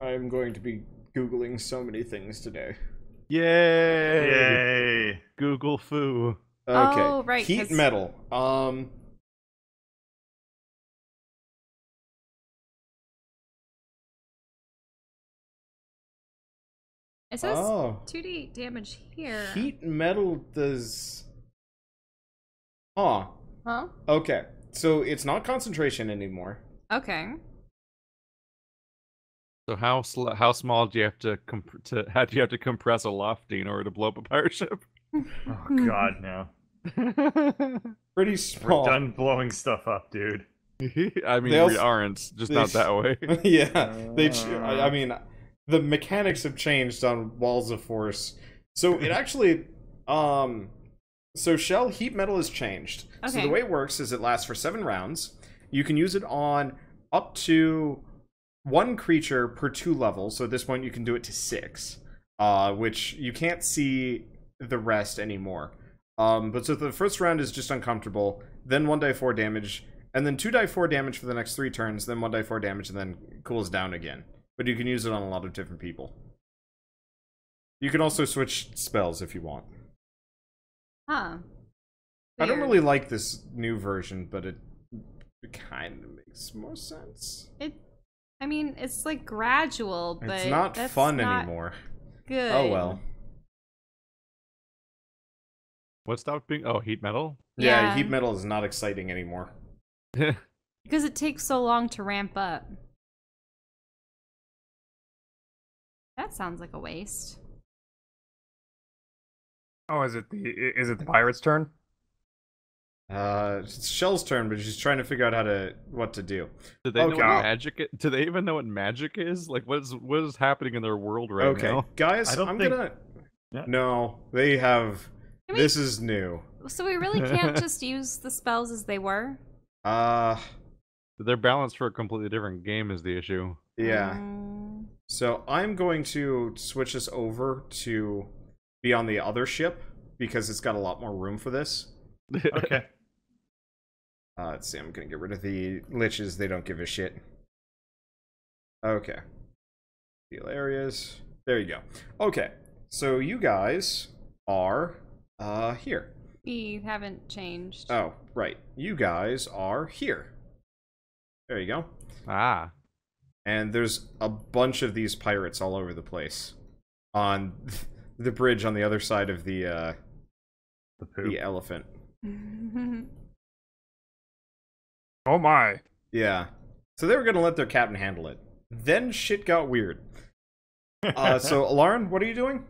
I'm going to be Googling so many things today. Yay! Yay. Google foo. Okay. Oh, right, Heat 'cause- metal. It says Oh. 2d damage here. Heat metal does... Huh. Huh? Okay. So it's not concentration anymore. Okay. So how small do you have to how do you have to compress a lofty in order to blow up a pirate ship? Oh god, no. Pretty We're small. done blowing stuff up, dude. I mean, They we also- aren't, just they not sh- that way. Yeah. I mean, the mechanics have changed on Walls of Force. So it actually So Shell, heat metal has changed. So Okay. the way it works is it lasts for 7 rounds. You can use it on up to 1 creature per 2 levels. So at this point you can do it to 6. Which you can't see the rest anymore. But so the first round is just uncomfortable, then 1d4 damage, and then 2d4 damage for the next 3 turns, then 1d4 damage, and then cools down again. But you can use it on a lot of different people. You can also switch spells if you want. Huh. I don't Weird. really like this new version, but it kind of makes more sense. I mean, it's like gradual, but It's not that's fun not anymore. Good. Oh well. What stopped being? Oh, heat metal. Yeah, Yeah. heat metal is not exciting anymore. Because it takes so long to ramp up. That sounds like a waste. Oh, is it the pirate's turn? It's Shell's turn, but she's trying to figure out what to do. Do they know Okay. what magic? Do they even know what magic is? Like, what is happening in their world right Okay, now? guys, I don't I'm think- gonna. Yeah. No, they have. Can we- This is new. So we really can't just use the spells as they were? They're balanced for a completely different game is the issue. Yeah. Mm, So I'm going to switch this over to be on the other ship because it's got a lot more room for this. Okay. Let's see, I'm gonna get rid of the liches, they don't give a shit. Okay. Deal areas. There you go. Okay, so you guys are here. we haven't changed. Oh, right. You guys are here. There you go. Ah, And there's a bunch of these pirates all over the place. On the bridge on the other side of the elephant. Oh my. Yeah. So they were gonna let their captain handle it. Then shit got weird. So Elaryn, what are you doing?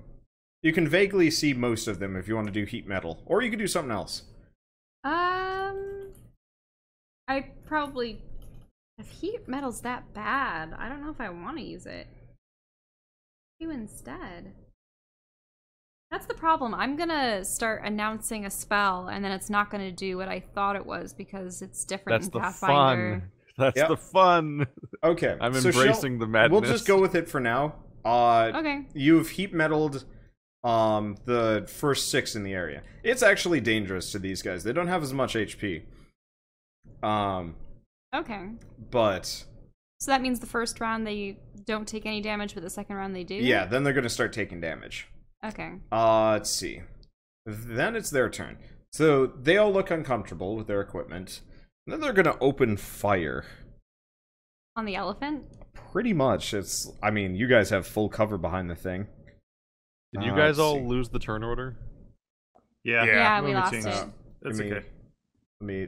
You can vaguely see most of them if you want to do heat metal. Or you could do something else. I probably... If heat metal's that bad, I don't know if I want to use it. Do instead. That's the problem. I'm gonna start announcing a spell, and then it's not gonna do what I thought it was because it's different that's in the Pathfinder. fun. That's Yep. the fun. Okay. I'm so embracing the madness. We'll just go with it for now. Okay. You've heat metaled the first 6 in the area. It's actually dangerous to these guys. They don't have as much HP. Okay. But So that means the first round they don't take any damage, but the second round they do? yeah, then they're gonna start taking damage. Okay. Let's see. Then it's their turn. So they all look uncomfortable with their equipment. And then they're gonna open fire. On the elephant? Pretty much. I mean, you guys have full cover behind the thing. Did you let's guys all see. lose the turn order? Yeah. Yeah, we let me lost change it. that. That's Give me- okay.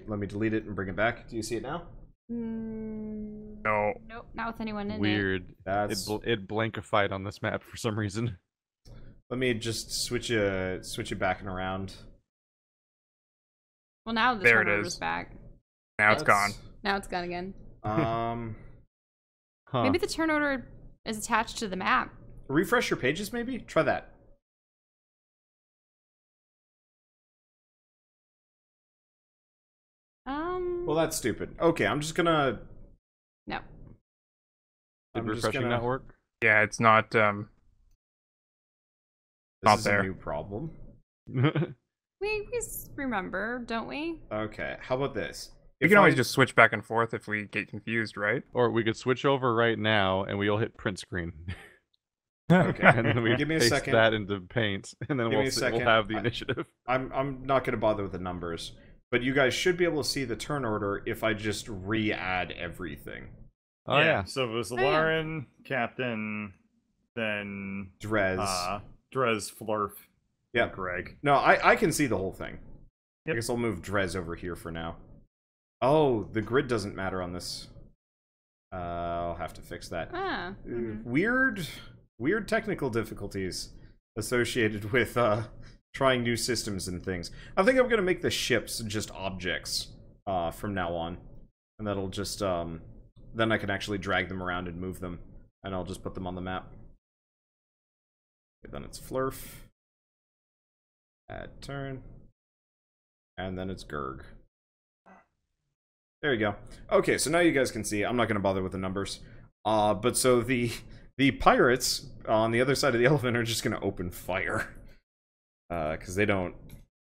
Let me delete it and bring it back. Do you see it now? No. Nope, not with anyone in it. Weird. That's. It blankified on this map for some reason. Let me just switch it back and around. Well, now the There it turnover's is. back. Now it's gone. Now it's gone again. Huh. Maybe the turn order is attached to the map. Refresh your pages, maybe. Try that. Well, that's stupid. Okay, I'm just gonna. No. Did I'm just refreshing gonna- not work? Yeah, it's not This Not is there. a new problem. We remember, don't we? Okay, how about this? we If can always I- just switch back and forth if we get confused, right? Or we could switch over right now, and we all hit print screen, Okay. and then we Give me a paste second. that into Paint, and then Give me a we'll second. have the I- initiative. I'm not gonna bother with the numbers, but you guys should be able to see the turn order if I just re-add everything. Oh yeah. So it was yeah. Elaryn, Captain, then Drez. Drez, Flurf, Yeah. and Greg. No, I can see the whole thing. I Yep. guess I'll move Drez over here for now. Oh, the grid doesn't matter on this. I'll have to fix that. Ah. mhm. Weird technical difficulties associated with trying new systems and things. I think I'm gonna make the ships just objects from now on, and that'll just then I can actually drag them around and move them, and I'll just put them on the map. Okay, then it's Flurf, Add turn. And then it's Gurg. There you go. Okay, so now you guys can see. I'm not going to bother with the numbers. But so the pirates on the other side of the elephant are just going to open fire. Because they don't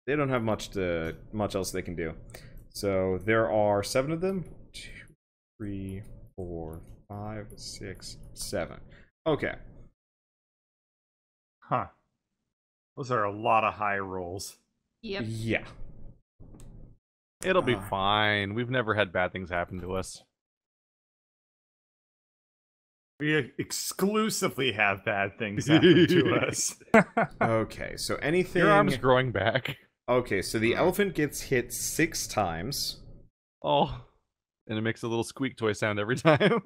have much else they can do. So there are 7 of them. 2, 3, 4, 5, 6, 7. Okay. Huh. Those are a lot of high rolls. Yep. Yeah. It'll be fine. We've never had bad things happen to us. We exclusively have bad things happen to us. Okay, so anything... Your arm's growing back. Okay, so the elephant gets hit 6 times. Oh. And it makes a little squeak toy sound every time.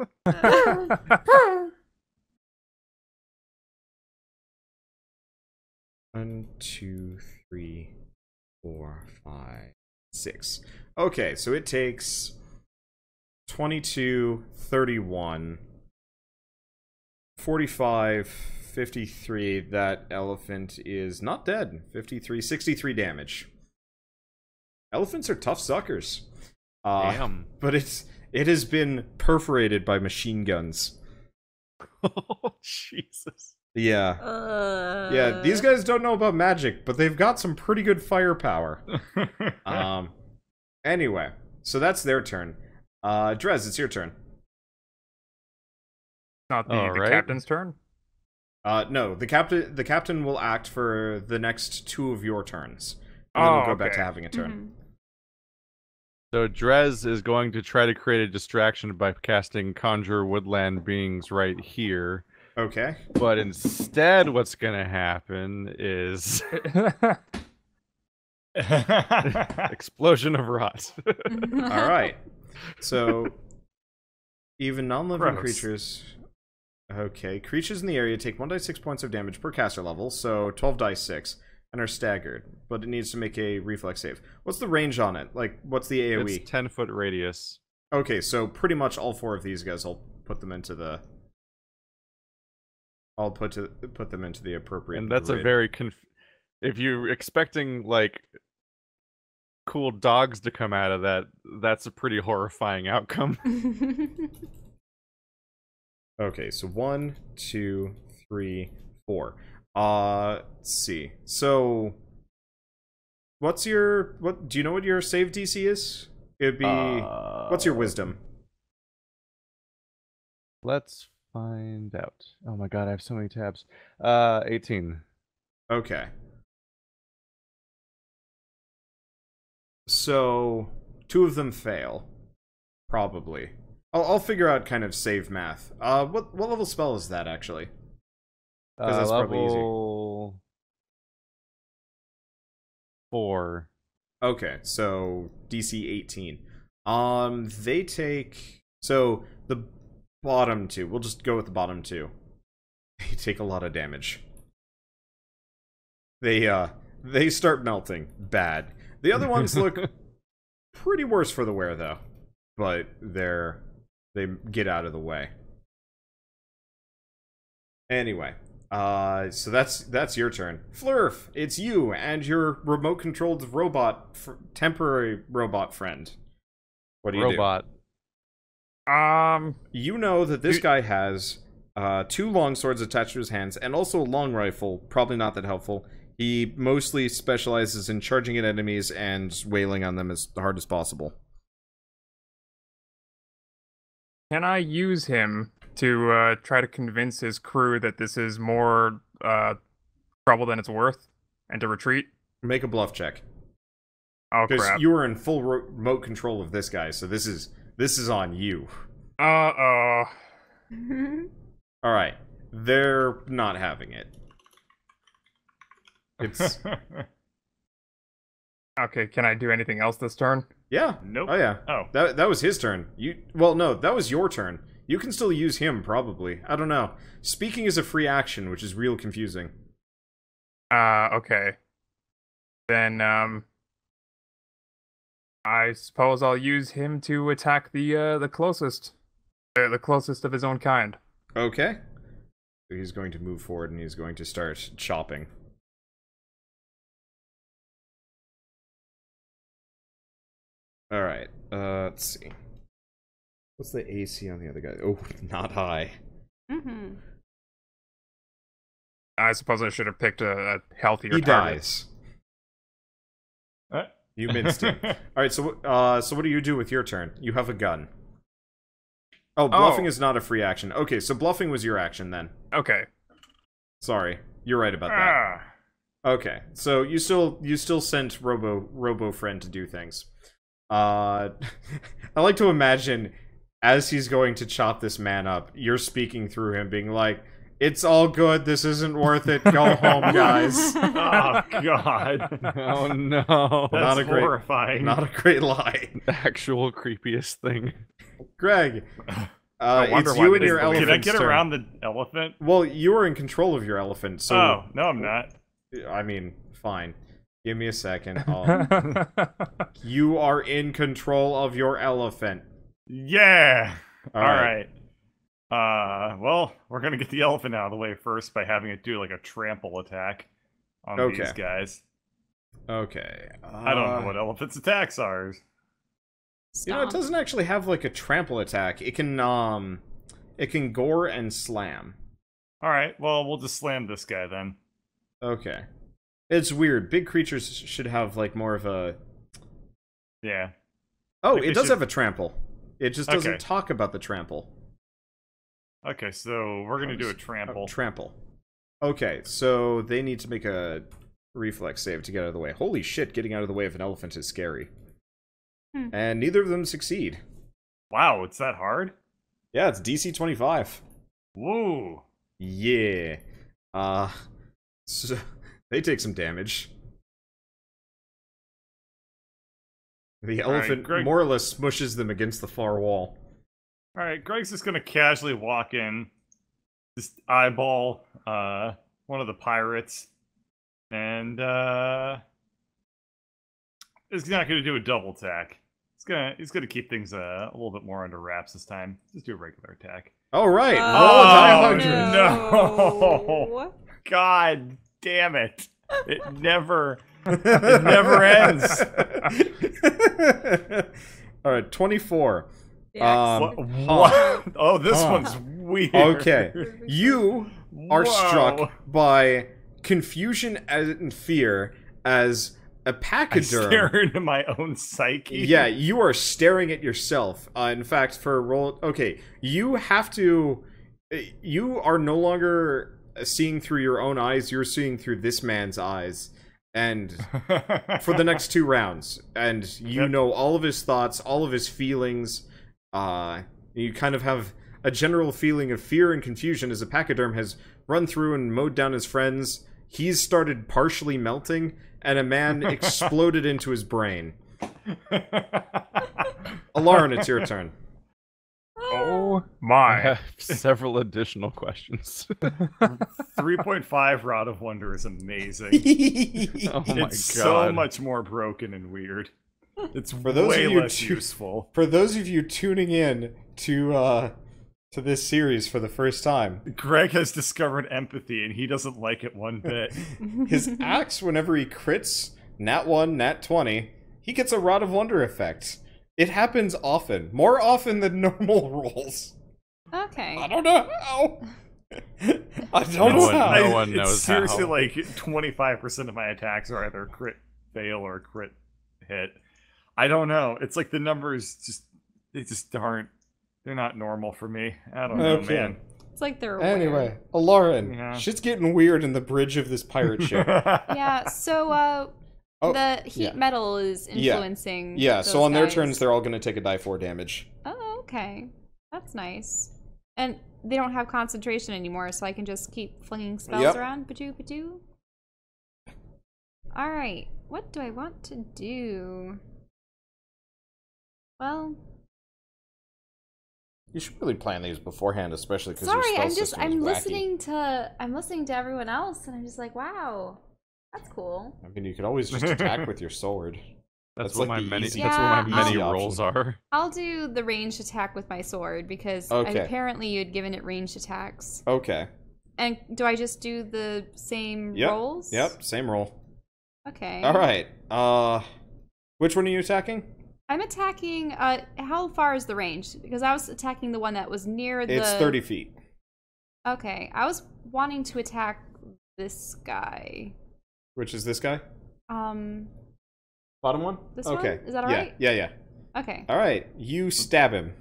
1, 2, 3, 4, 5, 6. Okay, so it takes 22, 31, 45, 53. That elephant is not dead. 53, 63 damage. Elephants are tough suckers. Damn. But it has been perforated by machine guns. Oh, Jesus. Yeah. Yeah, these guys don't know about magic, but they've got some pretty good firepower. Anyway, so that's their turn. Drez, it's your turn. Not the captain's turn? No, the captain will act for the next 2 of your turns. And then we'll go back to having a turn. Mm-hmm. So Drez is going to try to create a distraction by casting Conjure Woodland Beings right here. Okay. But instead what's going to happen is... Explosion of rot. Alright. So, even non-living Gross. creatures... Okay, creatures in the area take 1d6 points of damage per caster level, so 12 dice 6, and are staggered, but it needs to make a reflex save. What's the range on it? Like, what's the AoE? It's 10-foot radius. Okay, so pretty much all 4 of these guys, I'll put them into the... I'll put them into the appropriate And that's grid. a very... If you're expecting, like, cool dogs to come out of that, that's a pretty horrifying outcome. Okay, so 1, 2, 3, 4. Let's see. So, do you know what your save DC is? It'd be, what's your wisdom? Let's find out. Oh my god, I have so many tabs. 18. Okay. So, 2 of them fail. Probably. I'll figure out kind of save math. What level spell is that, actually? Because that's probably easier. Level 4. Okay, so DC 18. They take... So, the bottom 2. We'll just go with the bottom 2. They take a lot of damage. They start melting. Bad. The other ones look pretty worse for the wear, though. But they get out of the way. Anyway, so that's your turn. Flurf, it's you and your remote-controlled robot, temporary robot friend. What do you Robot. do? You know that this guy has 2 long swords attached to his hands, and also a long rifle. Probably not that helpful. He mostly specializes in charging at enemies and wailing on them as hard as possible. Can I use him to try to convince his crew that this is more trouble than it's worth, and to retreat? Make a bluff check. Oh Because crap! you are in full remote control of this guy, so this is on you. Uh-oh. Alright. They're not having it. It's... Okay, can I do anything else this turn? Yeah. Nope. Oh, yeah. Oh. That was his turn. Well, no, that was your turn. You can still use him, probably. I don't know. Speaking is a free action, which is real confusing. Okay. Then, I suppose I'll use him to attack the closest of his own kind. Okay. So he's going to move forward and he's going to start chopping. Alright, let's see. What's the AC on the other guy? Oh, not high. Mm-hmm. I suppose I should have picked a healthier He target. dies. What? You minced him. Alright, so what do you do with your turn? You have a gun. Oh, bluffing is not a free action. Okay, so bluffing was your action then. Okay. Sorry. You're right about that. Okay, so you still sent Robo Friend to do things. I like to imagine as he's going to chop this man up, you're speaking through him, being like, "It's all good. This isn't worth it. Go home, guys." Oh god. Oh no. That's Not a great- horrifying. Not a great lie, The actual creepiest thing. Greg. wonder It's why you they and your didn't believe Can I elephant's get turn. around the elephant? Well, you are in control of your elephant, so Oh, no, I'm not. I mean, fine. Give me a second. You are in control of your elephant. Yeah. All All right. right. Well, we're gonna get the elephant out of the way first by having it do like a trample attack on Okay. these guys. Okay. I don't know what elephants' attacks are. You know, it Stomp. doesn't actually have like a trample attack. It can gore and slam. All right. Well, we'll just slam this guy then. Okay. It's weird. Big creatures should have like more of a. Yeah. Oh, Like it they does should- have a trample. It just doesn't Okay. talk about the trample. Okay, so we're gonna do a trample. Oh, trample. Okay, so they need to make a reflex save to get out of the way. Holy shit, getting out of the way of an elephant is scary. And neither of them succeed. Wow, it's that hard? Yeah, it's DC 25. Whoa. Yeah. So they take some damage. The All right, elephant Greg. more or less smushes them against the far wall. All right, Greg's just gonna casually walk in, just eyeball one of the pirates, and he's not gonna do a double attack. He's gonna keep things a little bit more under wraps this time. Just do a regular attack. All right, Oh, roll a die 100. no. God damn it! It never ends. All right, 24. Yeah. What? Oh, this Huh. one's weird. Okay, you are Whoa. struck by confusion and fear as a I pachyderm. stare into my own psyche. Yeah, you are staring at yourself. In fact, for a roll, okay, you have to. You are no longer seeing through your own eyes. You're seeing through this man's eyes, and for the next 2 rounds, and you Yep. know all of his thoughts, all of his feelings. You kind of have a general feeling of fear and confusion as a pachyderm has run through and mowed down his friends. He's started partially melting, and a man exploded into his brain. Elaryn, it's your turn. Oh I my. have several additional questions. 3.5 Rod of Wonder is amazing. Oh my god. It's so much more broken and weird. It's For those way of you less tu- useful. For those of you tuning in to this series for the first time, Greg has discovered empathy, and he doesn't like it one bit. his axe, whenever he crits, nat 1, nat 20, he gets a Rod of Wonder effect. It happens often. More often than normal rolls. Okay. I don't know how. I don't No know one- how. no one It's knows seriously how. like 25% of my attacks are either crit fail or crit hit. I don't know. It's like the numbers just aren't. They're not normal for me. I don't know, Okay. man. It's like they're Anyway, Elaryn, Yeah. shit's getting weird in the bridge of this pirate ship. Yeah, so Oh, the heat yeah. metal is Yeah. influencing. Yeah, so those on their guys. turns, they're all going to take a die 4 damage. Oh, okay. That's nice. And they don't have concentration anymore, so I can just keep flinging spells Yep. around. Badoo. Alright, what do I want to do? Well, You should really plan these beforehand, especially because sorry, your spell I'm system is wacky. listening to everyone else, and I'm just like, wow, that's cool. I mean, you could always just attack with your sword. That's That's what like my the many. easy- That's what my Yeah, many I'll- rolls are. I'll do the ranged attack with my sword because Okay. apparently you had given it ranged attacks. Okay. And do I just do the same Yep. rolls? Yep, same roll. Okay. All right. Which one are you attacking? I'm attacking. How far is the range? Because I was attacking the one that was near the. It's 30 feet. Okay, I was wanting to attack this guy. Which is this guy? Bottom one? This okay. one? Is that alright? Yeah. Okay. Alright, you stab him.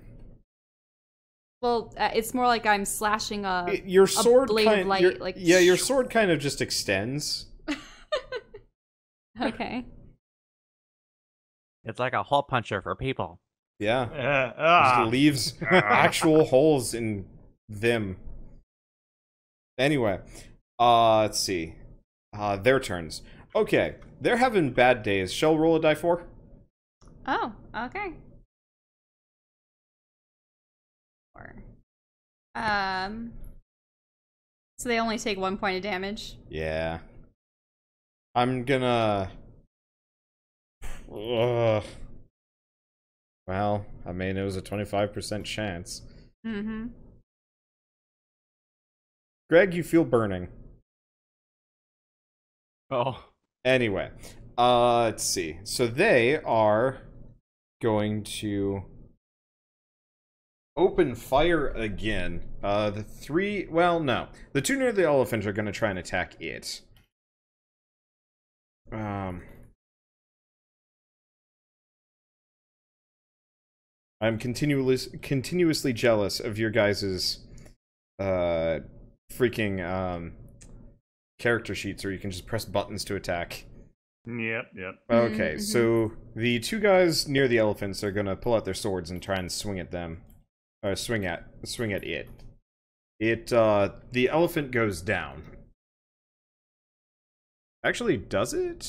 Well, it's more like I'm slashing Your sword blade of light, like your sword kind of just extends. Okay. It's like a hole puncher for people. Yeah. Just leaves actual holes in them. Anyway, let's see. Their turns. Okay, they're having bad days. Shall roll a die 4? Oh, okay. 4. So they only take 1 point of damage. Yeah. I'm gonna... Well, I mean, it was a 25% chance. Mm-hmm. Greg, you feel burning. Oh. Anyway, let's see. So they are going to open fire again. The 2 near the elephant are going to try and attack it. I'm continuously jealous of your guys's freaking character sheets where you can just press buttons to attack. Yep. Okay, so the 2 guys near the elephants are gonna pull out their swords and try and swing at them. Or swing at it. The elephant goes down. Actually, does it?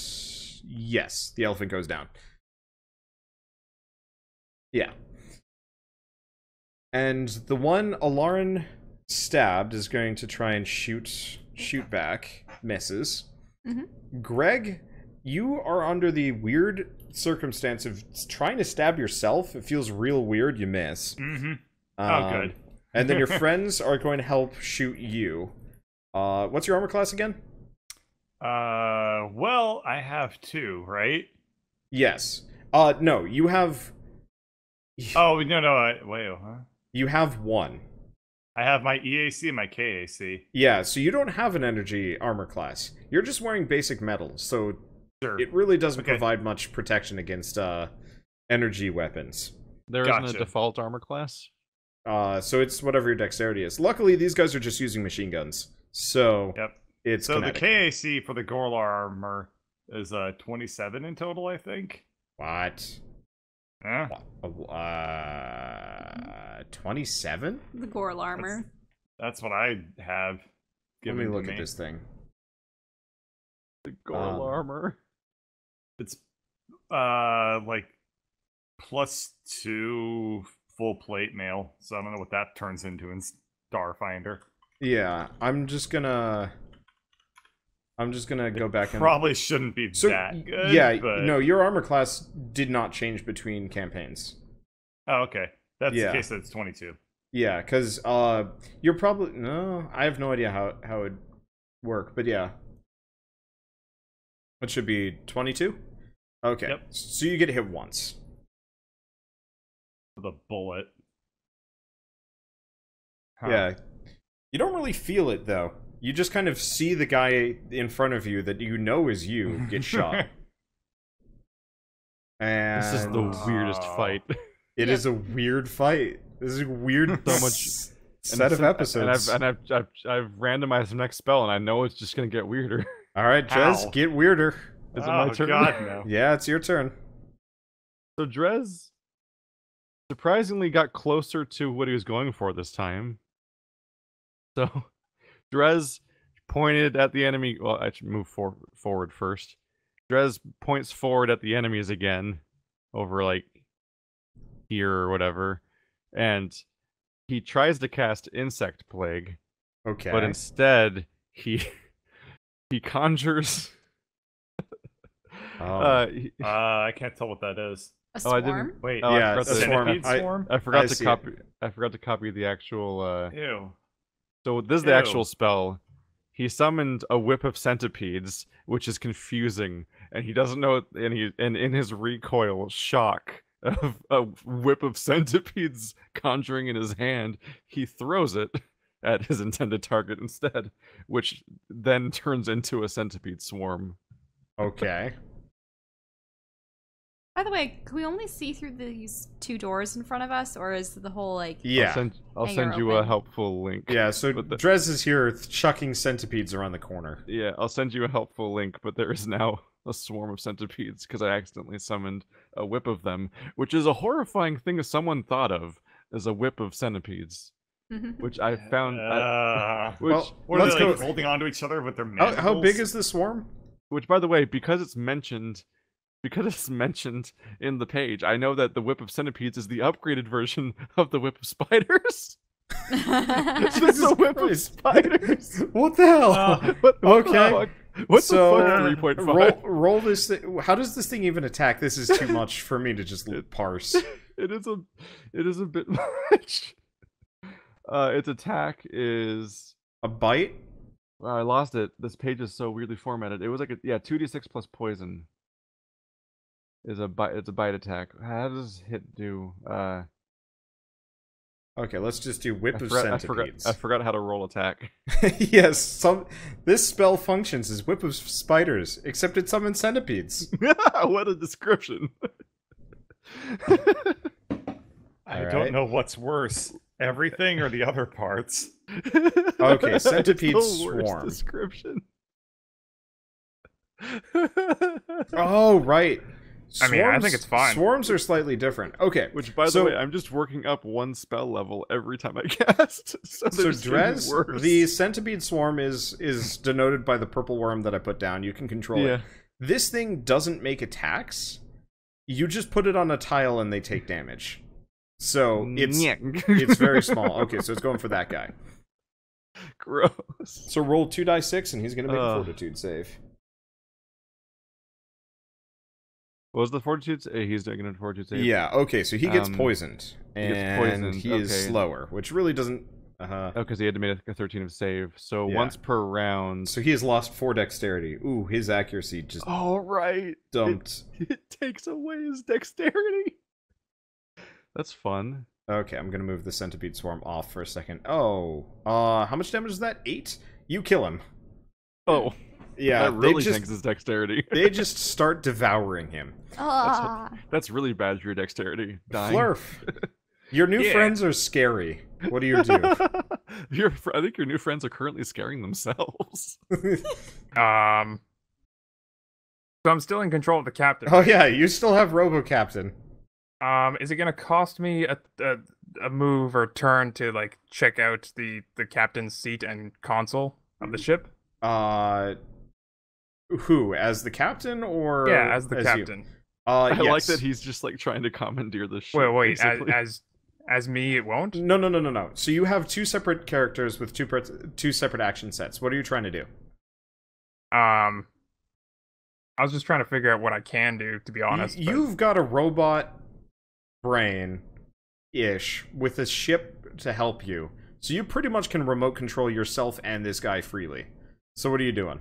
Yes, the elephant goes down. Yeah. And the one Elaryn stabbed is going to try and shoot back. Misses. Mm-hmm. Greg, you are under the weird circumstance of trying to stab yourself. It feels real weird. You miss. Mm-hmm. Oh, good. And then your friends are going to help shoot you. What's your armor class again? Well, I have 2, right? Yes. No, you have... Oh, no, wait, huh? You have 1. I have my EAC and my KAC. Yeah, so you don't have an energy armor class. You're just wearing basic metal, so Sure. it really doesn't provide much protection against energy weapons. There Gotcha. isn't a default armor class? So it's whatever your dexterity is. Luckily, these guys are just using machine guns, so Yep. it's So kinetic. the KAC for the Gorlar armor is 27 in total, I think. What? Huh? 27? The Gorl armor. That's what I have. Let Given me to look me. at this thing. The Gorl armor? It's like +2 full plate mail, so I don't know what that turns into in Starfinder. Yeah, I'm just gonna go back and Probably shouldn't be so that good. yeah, but... no, your armor class did not change between campaigns. Oh, okay. That's Yeah. the case. That's 22. Yeah, because you're probably no, I have no idea how it would work, but yeah, it should be 22. Okay, Yep. so you get hit once. The bullet. Huh. Yeah, you don't really feel it though. You just kind of see the guy in front of you that you know is you get shot. And This is the weirdest fight. It is a weird fight. This is a weird So much set of episodes. And I've randomized the next spell, and I know it's just gonna get weirder. All right, Drez, Ow. get weirder. Is it my turn? God, no. Yeah, it's your turn. So Drez surprisingly got closer to what he was going for this time. So Drez pointed at the enemy. Well, I should move forward first. Drez points forward at the enemies again, over like here or whatever, and he tries to cast Insect Plague, Okay. but instead he conjures. I can't tell what that is. A Oh, I swarm? didn't- Wait, Oh, I yeah, forgot a to- swarm. Centipede swarm? I forgot I to see it. copy. I forgot to copy the actual. Ew. So this is the Ew. actual spell. He summoned a whip of centipedes, which is confusing, and he doesn't know. And in his recoil, shock of a whip of centipedes conjuring in his hand, he throws it at his intended target instead, which then turns into a centipede swarm. Okay. By the way, can we only see through these 2 doors in front of us, or is the whole, like... Yeah. I'll hangar send you a open? helpful link. Yeah, so But Drez is here chucking centipedes around the corner. Yeah, I'll send you a helpful link, but there is now a swarm of centipedes because I accidentally summoned a whip of them, which is a horrifying thing someone thought of as a whip of centipedes, which I found... Well, what are let's they, go. like, holding onto each other with their mandibles? How big is the swarm? Which, by the way, because it's mentioned in the page, I know that the whip of centipedes is the upgraded version of the whip of spiders. It's a whip of spiders. What the hell? What Okay. the fuck? What So, the fuck? 3.5. roll this thing. How does this thing even attack? This is too much for me to just parse. It is a bit much. Its attack is... A bite? I lost it. This page is so weirdly formatted. It was like 2d6 plus poison. Is a bite. It's a bite attack. How does hit do? Okay, let's just do whip of centipedes. I forgot how to roll attack. Yes, this spell functions as whip of spiders, except it summons centipedes. What a description! I don't know what's worse, everything or the other parts. Okay, centipede It's the worst swarm. description. Oh, right. I mean, I think it's fine. Swarms are slightly different. Okay, Which, by so- the way, I'm just working up 1 spell level every time I cast. So So they're just getting Drez, worse. the centipede swarm is denoted by the purple worm that I put down. You can control it. This thing doesn't make attacks. You just put it on a tile and they take damage. So it's very small. Okay, so it's going for that guy. Gross. So roll 2d6 and he's going to make a fortitude save. What was the fortitude? He's doing a fortitude save. Yeah, okay, so he gets poisoned. he And gets poisoned, he is okay. slower, which really doesn't... Oh, because he had to make a 13 of save. So Yeah. once per round. So he has lost 4 dexterity. Ooh, his accuracy just Oh, right. dumped. It takes away his dexterity. That's fun. Okay, I'm gonna move the centipede swarm off for a second. Oh, how much damage is that? 8? You kill him. Oh, Yeah, that really they just tanks his dexterity. they just start devouring him. That's really bad for your dexterity. Dying. Flurf, your new Yeah. friends are scary. What do you do? I think your new friends are currently scaring themselves. So I'm still in control of the captain. Oh yeah, you still have Robo Captain. Is it gonna cost me a move or turn to like check out the captain's seat and console of the ship? Who, as the captain or Yeah, as the you? captain. I Yes. like that he's just like trying to commandeer the ship. Wait, basically. as me, it won't. No. So you have 2 separate characters with two separate action sets. What are you trying to do? I was just trying to figure out what I can do, to be honest. but- You've got a robot brain ish with a ship to help you. So you pretty much can remote control yourself and this guy freely. So what are you doing?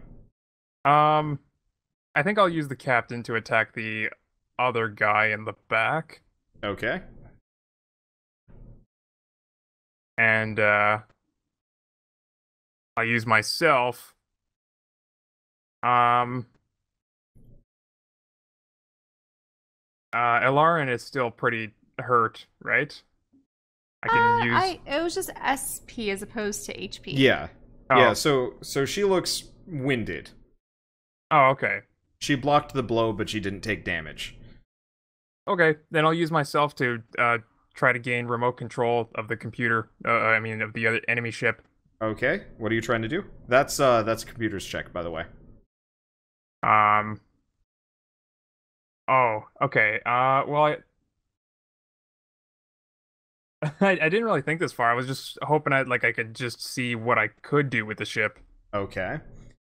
I think I'll use the captain to attack the other guy in the back, Okay. and I'll use myself. Elaryn is still pretty hurt, right? I can use. It was just SP as opposed to HP. Yeah. Oh. Yeah, so she looks winded. Oh, okay. She blocked the blow, but she didn't take damage. Okay, then I'll use myself to try to gain remote control of the computer. Of the other enemy ship. Okay. What are you trying to do? That's a computer's check, by the way. Oh, okay. Well, I didn't really think this far. I was just hoping I could just see what I could do with the ship. Okay.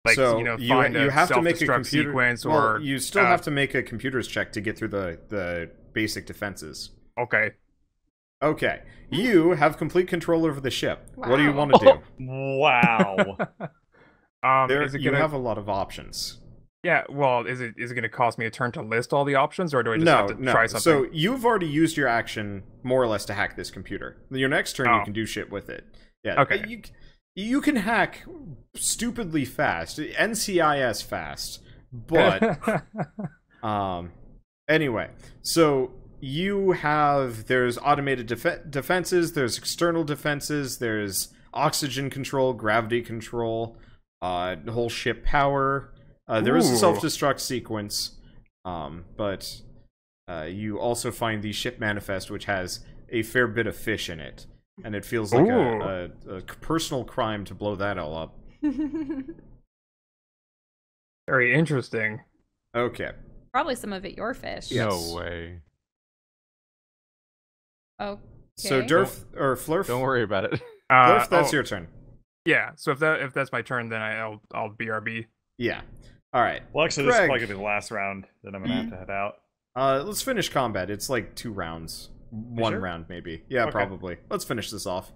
Like, so find you a have to make a self-destruct computer sequence, well, or you still have to make a computer's check to get through the basic defenses. Okay. Okay. You have complete control over the ship. What do you Wow. want to do? Wow. Is it You gonna? have a lot of options. Yeah, well, is it going to cost me a turn to list all the options, or do I just No, have to no. try something? So you've already used your action more or less to hack this computer. Your next turn, you Oh. can do shit with it. Yeah. Okay. You can hack stupidly fast, NCIS fast, but anyway. So there's automated defenses, there's external defenses, there's oxygen control, gravity control, whole ship power. There is a Ooh. self-destruct sequence, but you also find the ship manifest, which has a fair bit of fish in it, and it feels like a personal crime to blow that all up. Very interesting. Okay. Probably some of it your fish. Yes. No way. Okay. So Durf or Flurf, Don't worry about it. Flurf, that's oh, your turn. Yeah, so if that's my turn, then I'll BRB. Yeah. All right. Well, actually, this is Greg. probably gonna be the last round that I'm gonna have to head out. Let's finish combat. It's like 2 rounds, one sure? round maybe. Yeah, Okay. probably. Let's finish this off.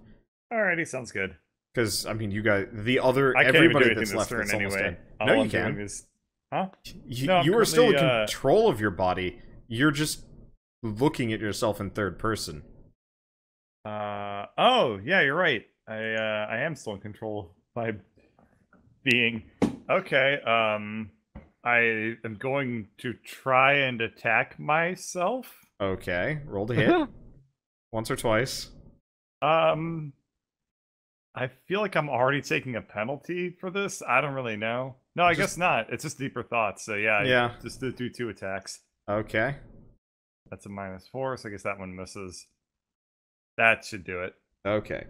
Alrighty, sounds good. Because I mean, you guys, I can't even do everybody anything that's this left turn is almost anyway. dead. All No, I'm you can. doing is, huh? You, No, I'm you are still in currently, control of your body. You're just looking at yourself in third person. Oh, yeah, you're right. I am still in control by being okay. I am going to try and attack myself. Okay, roll to hit. Once or twice. I feel like I'm already taking a penalty for this. I don't really know. No, I guess not. It's just deeper thoughts. So yeah, Yeah. just do 2 attacks. Okay. That's a -4, so I guess that one misses. That should do it. Okay.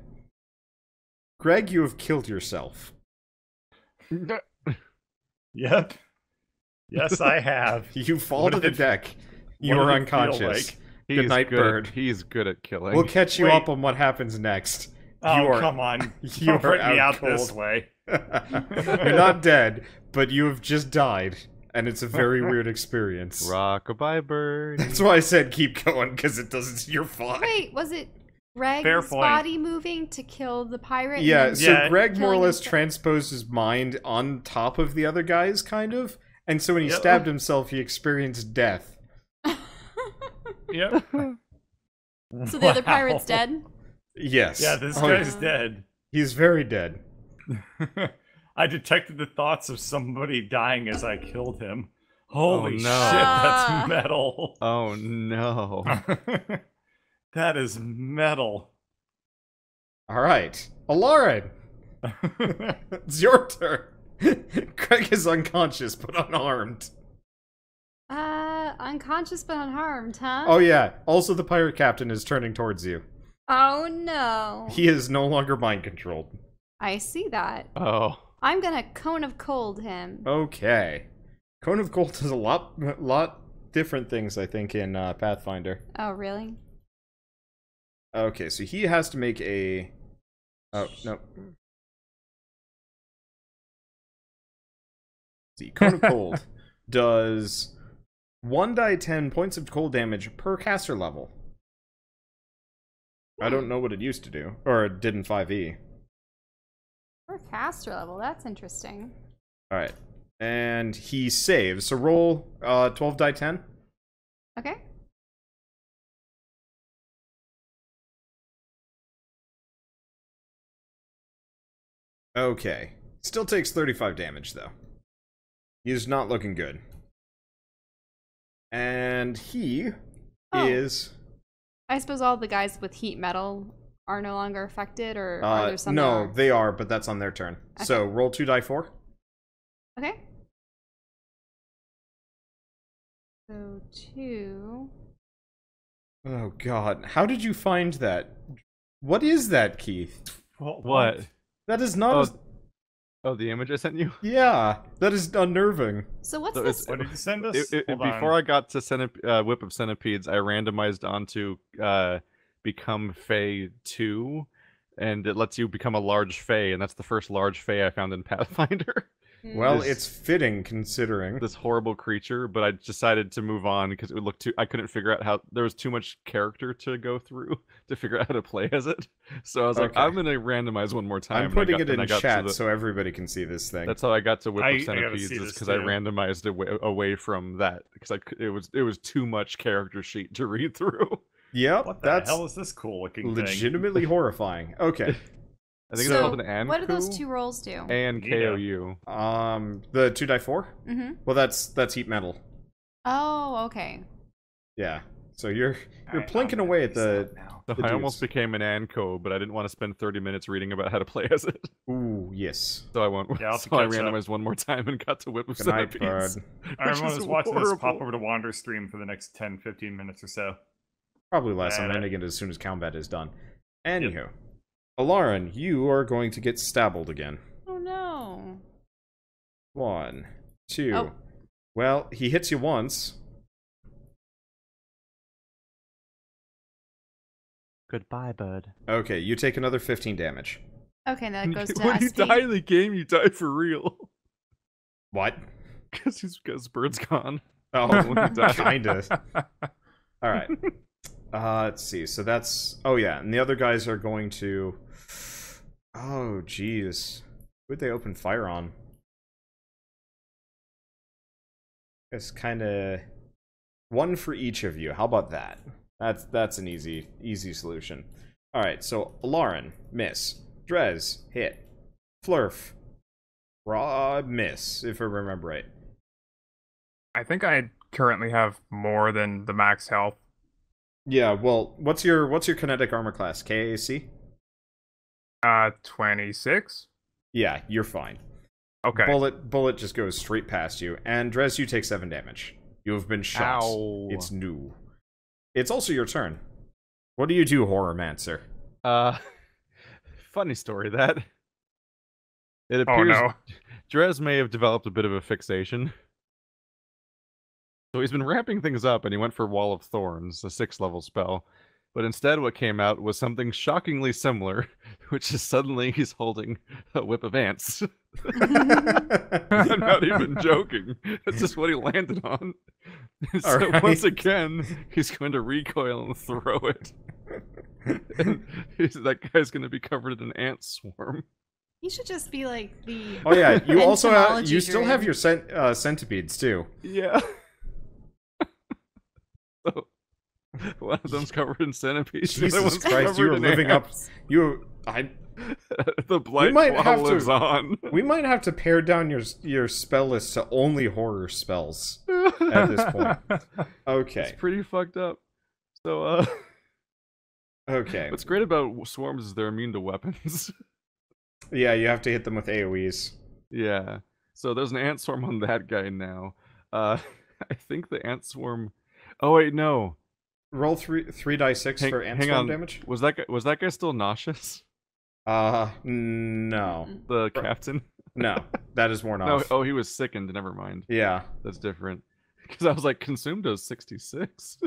Greg, you have killed yourself. Yep. Yes, I have. You fall What to the did it- deck. what You are did it feel unconscious. like? Good night, bird. He's good at killing. We'll catch you Wait. up on what happens next. Oh, You are- come on. you Don't are put me out out this cold. way. You're not dead, but you have just died, and it's a very weird experience. Rockabye bird. That's why I said keep going, because it doesn't. You're fine. Wait, was it Fair Greg's point. body moving to kill the pirate? and Yeah, then so Yeah. Greg more or killing less himself? transposed his mind on top of the other guy's, kind of. And so when he Yep. stabbed himself, he experienced death. Yep. So the other pirate's Wow. dead? Yes. Yeah, this Oh, guy's dead. He's very dead. I detected the thoughts of somebody dying as I killed him. Holy no. shit, Ah. that's metal. Oh no. That is metal. All right. Elaryn, it's your turn. Greg is unconscious but unarmed. Unconscious but unharmed, huh? Oh yeah. Also, the pirate captain is turning towards you. Oh no. He is no longer mind controlled. I see that. Oh. I'm gonna cone of cold him. Okay. Cone of Gold does a lot different things, I think, in Pathfinder. Oh, really? Okay, so he has to make a. Oh no. See, Cone of Cold does 1d10 points of cold damage per caster level. I don't know what it used to do, or it did in 5e. Or caster level, that's interesting. All right, and he saves. So roll 12 die 10. Okay. Okay, still takes 35 damage though. He's not looking good. And he Oh. is. I suppose all the guys with heat metal are no longer affected, or are there some that no, are? they are, but that's on their turn. So roll 2 die 4. Okay. So 2. Oh god, how did you find that? What is that, Keith? What? That is not. Oh, oh, the image I sent you? Yeah, that is unnerving. So what's So this? it's- What did you send us? Hold Before on. I got to Whip of Centipedes, I randomized onto Become Fey 2, and it lets you become a large Fey, and that's the first large Fey I found in Pathfinder. Well, This- it's fitting considering. this horrible creature, but I decided to move on because it would look too. I couldn't figure out how there was too much character to go through to figure out how to play as it. So I was like, Okay. I'm gonna randomize one more time. I'm and putting and it in got to chat the- so everybody can see this thing. That's how I got to Whip I of gotta Centipedes, see is this because I too. randomized away from that because it was too much character sheet to read through. Yep, What the that's hell is this cool looking thing? legitimately horrifying. Okay. I think So, it's called an ANKU. what do those two rolls do? And Neato. KOU. The 2die4? Mm-hmm. Well, that's heat metal. Oh, okay. Yeah. So you're Alright, plinking I'm gonna away at fix that the. now. So The I almost dudes. became an ANKO, but I didn't want to spend 30 minutes reading about how to play as it. Ooh, yes. So I went. Yeah, I'll so I catch up. randomized one more time and got to Whip of Good night, Centipedes. bud. Everyone is who's watching this, pop horrible. over to Wander stream for the next 10-15 minutes or so. Probably less. I'm Bad. ending it as soon as combat is done. Anywho, Elaryn, you are going to get stabbled again. Oh no. 1, 2. Oh. Well, he hits you once. Goodbye, bud. Okay, you take another 15 damage. Okay, now it goes to When you SP. die in the game, you die for real. What? Because Bird's gone. Oh, When you die. kinda. All right. Let's see. So that's. Oh yeah, and the other guys are going to. Oh jeez, who'd they open fire on? It's kind of one for each of you. How about that? That's an easy solution. All right. So Elaryn, miss. Drez, hit. Flurf, raw miss. If I remember right. I think I currently have more than the max health. Yeah. Well, what's your kinetic armor class? KAC? 26. Yeah, you're fine. Okay. Bullet just goes straight past you, and Drez, you take 7 damage. You have been shot. Ow. It's new. It's also your turn. What do you do, Horrormancer? Funny story that. It Oh appears no. Drez may have developed a bit of a fixation. So he's been ramping things up, and he went for Wall of Thorns, a 6th level spell. But instead what came out was something shockingly similar, which is suddenly he's holding a whip of ants. I'm not even joking. That's just what he landed on. So Alright. once again, he's going to recoil and throw it. And that guy's going to be covered in an ant swarm. He should just be like the. Oh yeah, you also have, you entomology still have druid. your centipedes too. Yeah. So, one of them's covered in centipedes. the other Jesus one's Christ, you covered are in living up. ants. The blight might have bottle to- lives on. We might have to pare down your spell list to only horror spells at this point. Okay, It's pretty fucked up. So, okay. what's great about swarms is they're immune to weapons. Yeah, you have to hit them with AoEs. Yeah. So there's an ant swarm on that guy now. I think the ant swarm. Oh wait, no. Roll 3 die 6 for ant hang swarm on. damage. Was that guy still nauseous? No. The captain? No, that is worn No. off. Oh, he was sickened. Never mind. Yeah. That's different. Because I was like, consumed does 66.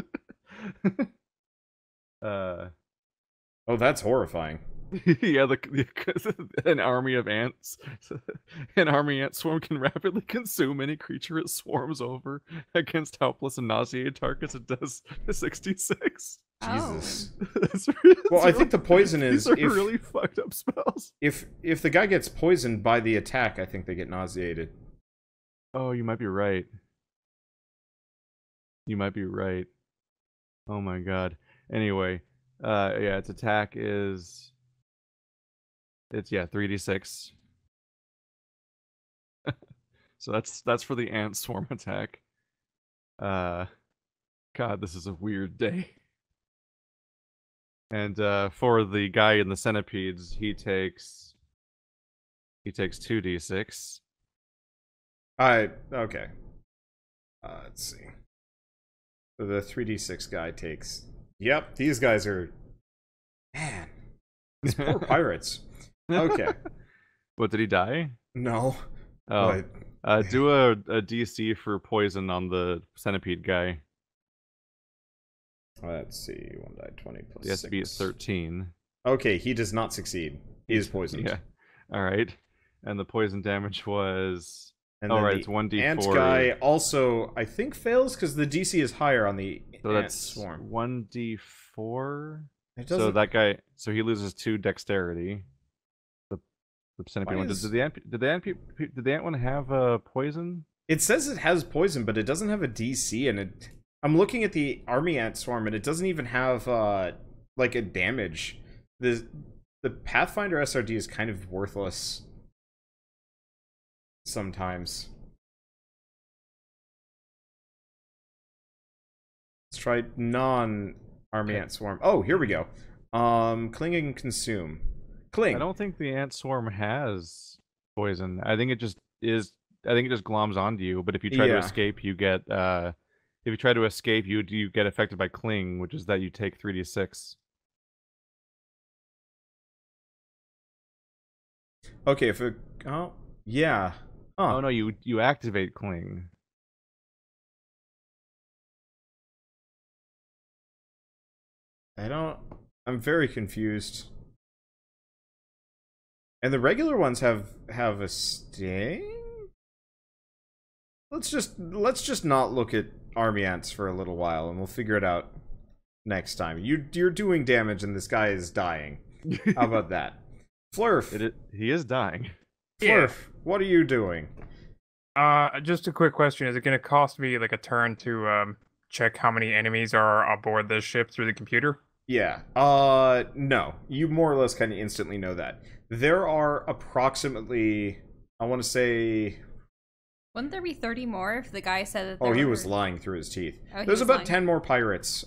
Oh, that's horrifying. Yeah, an army of ants. An army ant swarm can rapidly consume any creature it swarms over. Against helpless and nauseated targets, it does 66. Jesus. That's Well, I think the poison is these are if really fucked up spells. if the guy gets poisoned by the attack, I think they get nauseated. Oh, you might be right. You might be right. Oh my god. Anyway, yeah, its attack is 3d6. So that's for the ant swarm attack. God, this is a weird day. And for the guy in the centipedes, he takes 2d6. Okay. Let's see. So the 3d6 guy takes. Yep, these guys are. Man, these poor pirates. Okay. What, did he die? No. Oh, But do a DC for poison on the centipede guy. let's see. 1 die 20 plus He has to be at 6. 13. Okay, he does not succeed. He is poisoned. Yeah. All right. and the poison damage was. And Oh, then right, the it's 1d4. ant guy also, I think, fails because the DC is higher on the So ant that's swarm. 1d4. It So doesn't. that guy, so he loses 2 dexterity. The centipede Why one. is- Did the ant one have poison? It says it has poison, but it doesn't have a DC, and it. I'm looking at the army ant swarm, and it doesn't even have like a damage. The Pathfinder SRD is kind of worthless sometimes. Let's try non-army ant swarm. Oh, here we go. Cling and consume. Cling. I don't think the ant swarm has poison. I think it just is. I think it just gloms onto you. But if you try to Yeah. escape, you get. If you try to escape, you get affected by cling, which is that you take 3d6. Okay, if it. Oh, yeah. Huh. Oh no, you activate cling. I'm very confused. And the regular ones have a sting? Let's just not look at army ants for a little while, and we'll figure it out next time. You're doing damage, and this guy is dying. How about that? Flurf. He is dying. Flurf, what are you doing? Just a quick question: is it going to cost me like a turn to check how many enemies are aboard this ship through the computer? Yeah. No. You more or less kind of instantly know that. There are approximately, I want to say. Wouldn't there be 30 more if the guy said that? Oh, he were... was lying through his teeth. Oh, he There's was about lying. 10 more pirates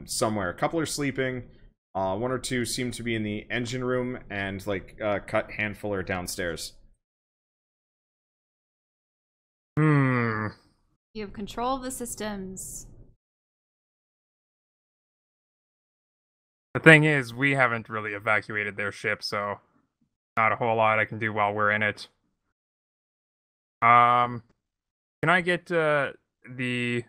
somewhere. A couple are sleeping. 1 or 2 seem to be in the engine room, and like a cut handful are downstairs. Hmm. You have control of the systems. The thing is, we haven't really evacuated their ship, so not a whole lot I can do while we're in it. Can I get the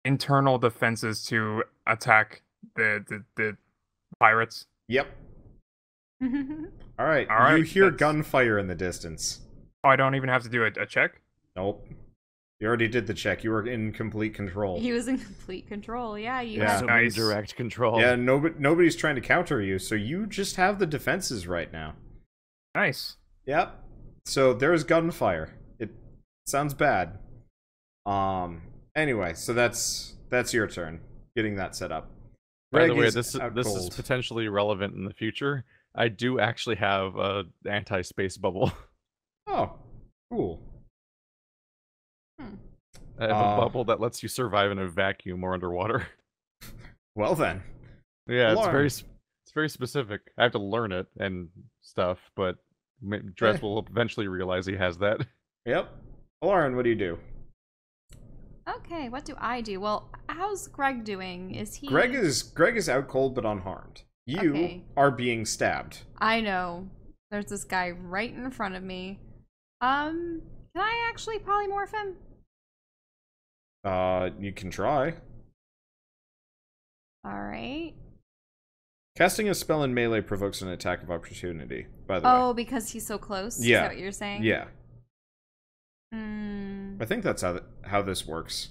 internal defenses to attack the pirates? Yep. All right. All right, You hear that's- gunfire in the distance. Oh, I don't even have to do a check? Nope. You already did the check. You were in complete control. He was in complete control. Yeah, you Yeah. had So Nice. direct control. Yeah, nobody's trying to counter you, so you just have the defenses right now. Nice. Yep. So there's gunfire. It sounds bad. Anyway, so that's your turn. Getting that set up. By the Greg way, is this out is cold. potentially relevant in the future. I do actually have a anti-space bubble. Oh, cool. I have a bubble that lets you survive in a vacuum or underwater. Well then. Yeah, Alarm. it's very specific. I have to learn it and stuff, but Drez will eventually realize he has that. Yep. Elaryn, what do you do? Okay, what do I do? Well, how's Greg doing? Is he... Greg is out cold but unharmed. You Okay. are being stabbed. I know. There's this guy right in front of me. Can I actually polymorph him? You can try. Alright. Casting a spell in melee provokes an attack of opportunity, by the Oh, way. because he's so close? Yeah. Is that what you're saying? Yeah. Hmm. I think that's how this works.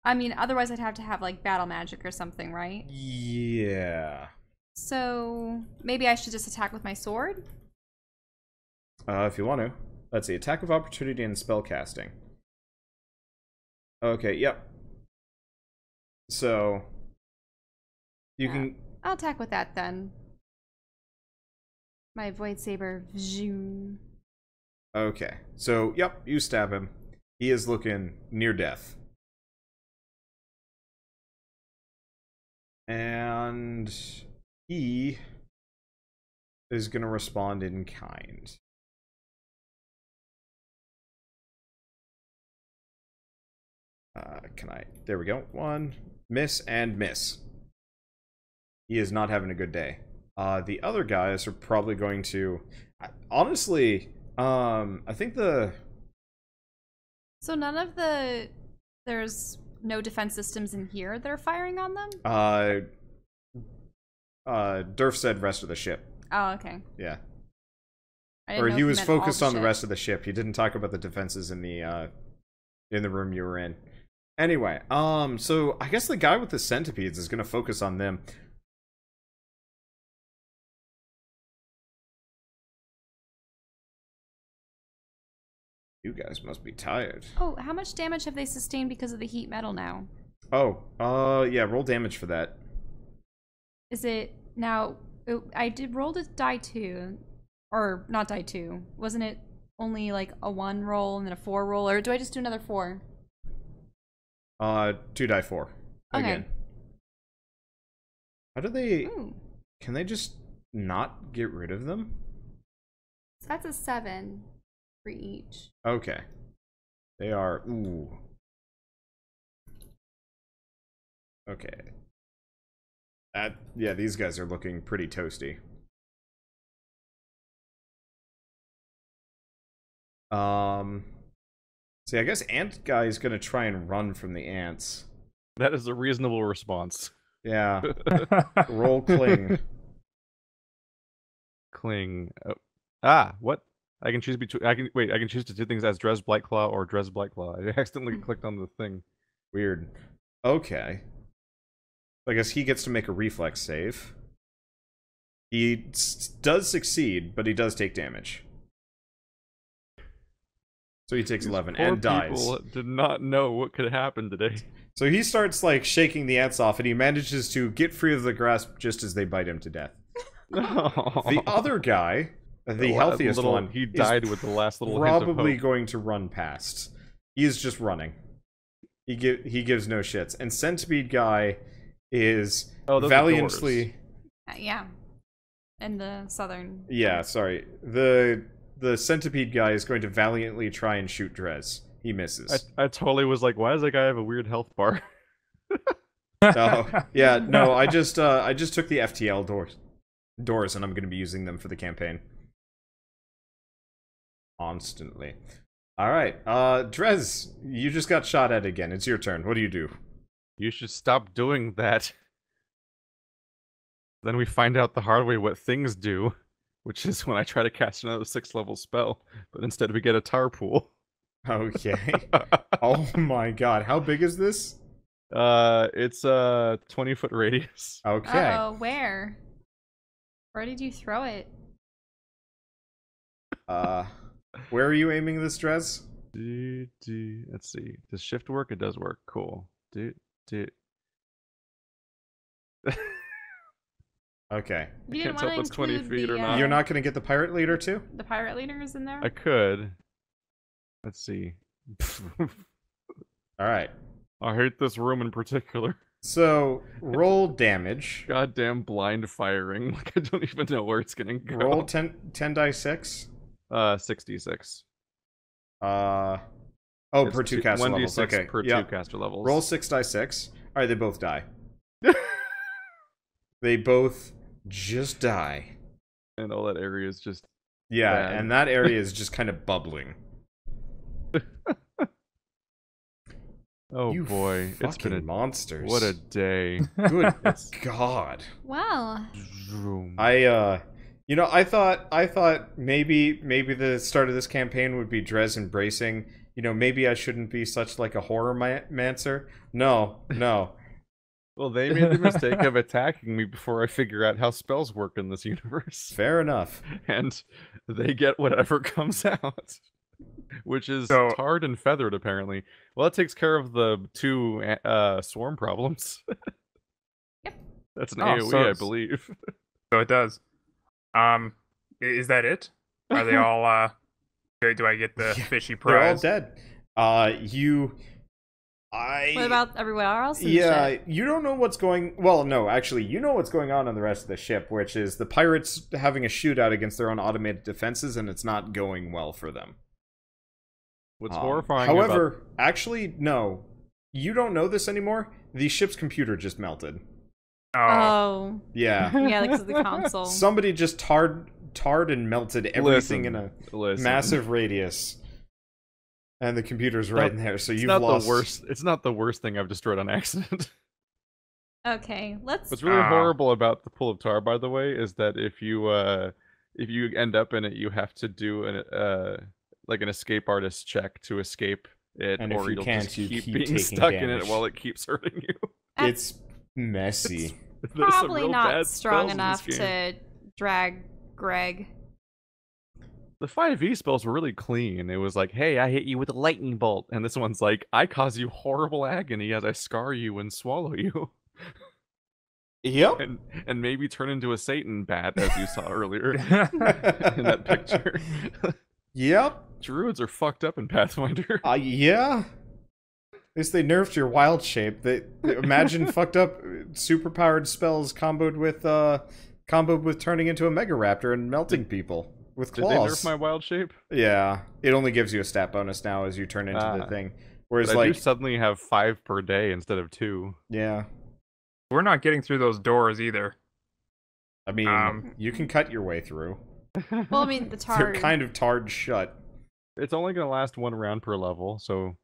I mean, otherwise I'd have to have, like, battle magic or something, right? Yeah. So, maybe I should just attack with my sword? If you want to. Let's see. Attack of opportunity and spell casting. Okay, yep. So you Yeah. can I'll attack with that then. My Void Saber. Zoom. Okay. So yep, you stab him. He is looking near death. And he is gonna respond in kind. There we go. 1 miss and miss. He is not having a good day. The other guys are probably going to. Honestly, I think the. So none of the... There's no defense systems in here that are firing on them? Durf said rest of the ship. Oh, okay. Yeah. I didn't Or know he if was meant all focused on the ship. rest of the ship. He didn't talk about the defenses in the room you were in. Anyway, so I guess the guy with the centipedes is gonna focus on them. You guys must be tired. Oh, how much damage have they sustained because of the heat metal now? Oh, yeah, roll damage for that. Is it now? I did roll to die 2, or not die 2. Wasn't it only like a 1 roll and then a 4 roll, or do I just do another 4? 2 die 4. Okay. Again. How do they... Ooh, Can they just not get rid of them? so that's a 7 for each. Okay. They are... Ooh. Okay. Yeah, these guys are looking pretty toasty. See, I guess Ant Guy is gonna try and run from the ants. That is a reasonable response. Yeah. Roll cling. Cling. Oh. Ah, what? I can choose between. I can choose to do things as Drez Blightclaw or Drez Blightclaw. I accidentally clicked on the thing. Weird. Okay. I guess he gets to make a reflex save. He does succeed, but he does take damage. So he takes 11 Poor and dies. people did not know what could happen today. So he starts like shaking the ants off, and he manages to get free of the grasp just as they bite him to death. The other guy, the healthiest one, he died with the last little hint of probably hope. going to run past. He is just running. He gives no shits. And Centipede guy is those are valiantly. Yeah, and the southern. Yeah, sorry. The Centipede guy is going to valiantly try and shoot Drez. He misses. I totally was like, why does that guy have a weird health bar? Oh, yeah, no, I just took the FTL doors, and I'm going to be using them for the campaign. Constantly. Alright, Drez, you just got shot at again. It's your turn. What do you do? You should stop doing that. Then we find out the hard way what things do, which is when I try to cast another 6th level spell, but instead we get a tar pool. Okay. Oh my god, how big is this? It's a 20-foot radius. Okay. Oh, where? Where did you throw it? Where are you aiming this, Drez? Let's see. Does shift work? It does work. Cool. Okay. You can't didn't tell want if to it's 20 include feet or the, not. You're not going to get the pirate leader too? the pirate leaders in there? I could. Let's see. Alright. I hate this room in particular. So, roll damage. Goddamn blind firing. Like, I don't even know where it's gonna go. Roll 10 die 6. 66. Oh, It's per 2 caster levels. 1d6 Okay. per Yep. 2 caster levels. Roll 6 die 6. Alright, they both die. They both just die. And all that area is just... Yeah, bad. and that area is just kind of bubbling. Oh You boy, it's been a... monsters. What a day. Good god. Well, Vroom. I thought maybe the start of this campaign would be Drez embracing, maybe I shouldn't be such like a horror mancer. No. Well, they made the mistake of attacking me before I figure out how spells work in this universe. Fair enough. And they get whatever comes out. Which is So- tarred and feathered, apparently. Well, that takes care of the 2 swarm problems. Yep. That's an Oh, AoE, so I believe. So it does. Is that it? Are they all do I get the Yeah, fishy They're all prize? dead. what about everywhere else in the Yeah, ship? you don't know what's going... Well, no, actually, you know what's going on the rest of the ship, which is the pirates having a shootout against their own automated defenses, and it's not going well for them. What's horrifying However, actually, no. You don't know this anymore. The ship's computer just melted. Oh, Oh, Yeah. yeah, because of the console. Somebody just tarred and melted everything in a listen. massive radius. And the computer's right in there, so It's you've not lost... the worst. It's not the worst thing I've destroyed on accident. Okay, let's. What's really Oh. horrible about the pool of tar, by the way, is that if you end up in it, you have to do an escape artist check to escape it, And if or you you'll can't, just you keep keep being taking stuck in damage. it while it keeps hurting you. It's messy. There's some Probably real not bad strong spells in enough this game. to drag Greg. The 5e spells were really clean. It was like, hey, I hit you with a lightning bolt. And this one's like, I cause you horrible agony as I scar you and swallow you. Yep. And maybe turn into a Satan bat, as you saw earlier in that picture. Yep. Druids are fucked up in Pathfinder. Yeah. At least they nerfed your wild shape. Imagine fucked up superpowered spells comboed with turning into a Mega Raptor and melting people with Did they claws. nerf my wild shape? Yeah. It only gives you a stat bonus now as you turn into the thing. Whereas But I do like suddenly have 5 per day instead of 2. yeah. We're not getting through those doors either. I mean, you can cut your way through. Well, I mean, the tar. They're kind of tarred shut. It's only going to last 1 round per level, so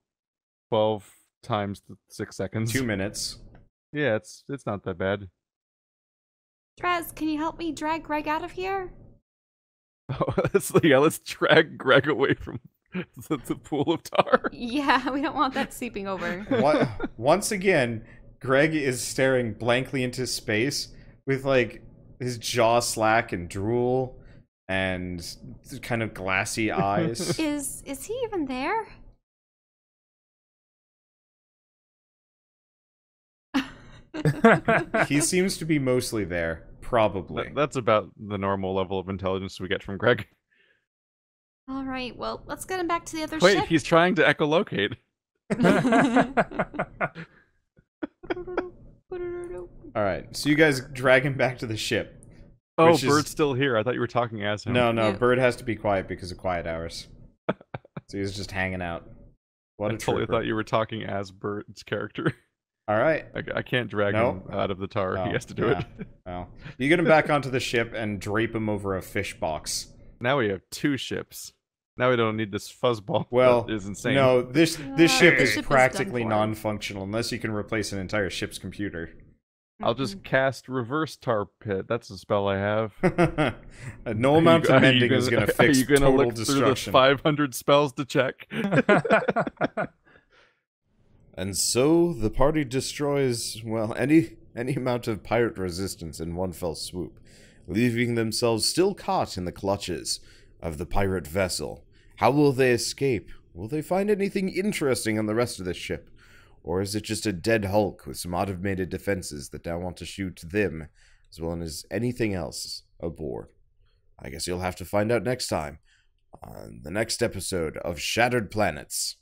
12 times 6 seconds. 2 minutes. Yeah, it's not that bad. Drez, can you help me drag Greg out of here? Oh, let's drag Greg away from the pool of tar. Yeah, we don't want that seeping over. Once again, Greg is staring blankly into space with like his jaw slack and drool and kind of glassy eyes. Is he even there? He seems to be mostly there, probably. That's about the normal level of intelligence we get from Greg. All right, well, let's get him back to the other Wait, ship. he's trying to echolocate. All right, so you guys drag him back to the ship. Oh, Which is- Bird's still here. I thought you were talking as him. No, Yeah. Bird has to be quiet because of quiet hours. So he's just hanging out. What I a totally trooper. thought you were talking as Bird's character. All right. I can't drag No. him out of the tar. Oh, He has to do yeah. it. Well, you get him back onto the ship and drape him over a fish box. Now we have 2 ships. Now we don't need this fuzzball. Well, that is insane. no, this ship the is ship is done practically for. non-functional unless you can replace an entire ship's computer. I'll just cast reverse tar pit. That's a spell I have. No amount of Are you mending is going to fix Are you gonna total look through the destruction. 500 spells to check? And so the party destroys, well, any amount of pirate resistance in one fell swoop, leaving themselves still caught in the clutches of the pirate vessel. How will they escape? Will they find anything interesting on the rest of the ship? Or is it just a dead hulk with some automated defenses that now want to shoot them, as well as anything else aboard? I guess you'll have to find out next time, on the next episode of Shattered Planets.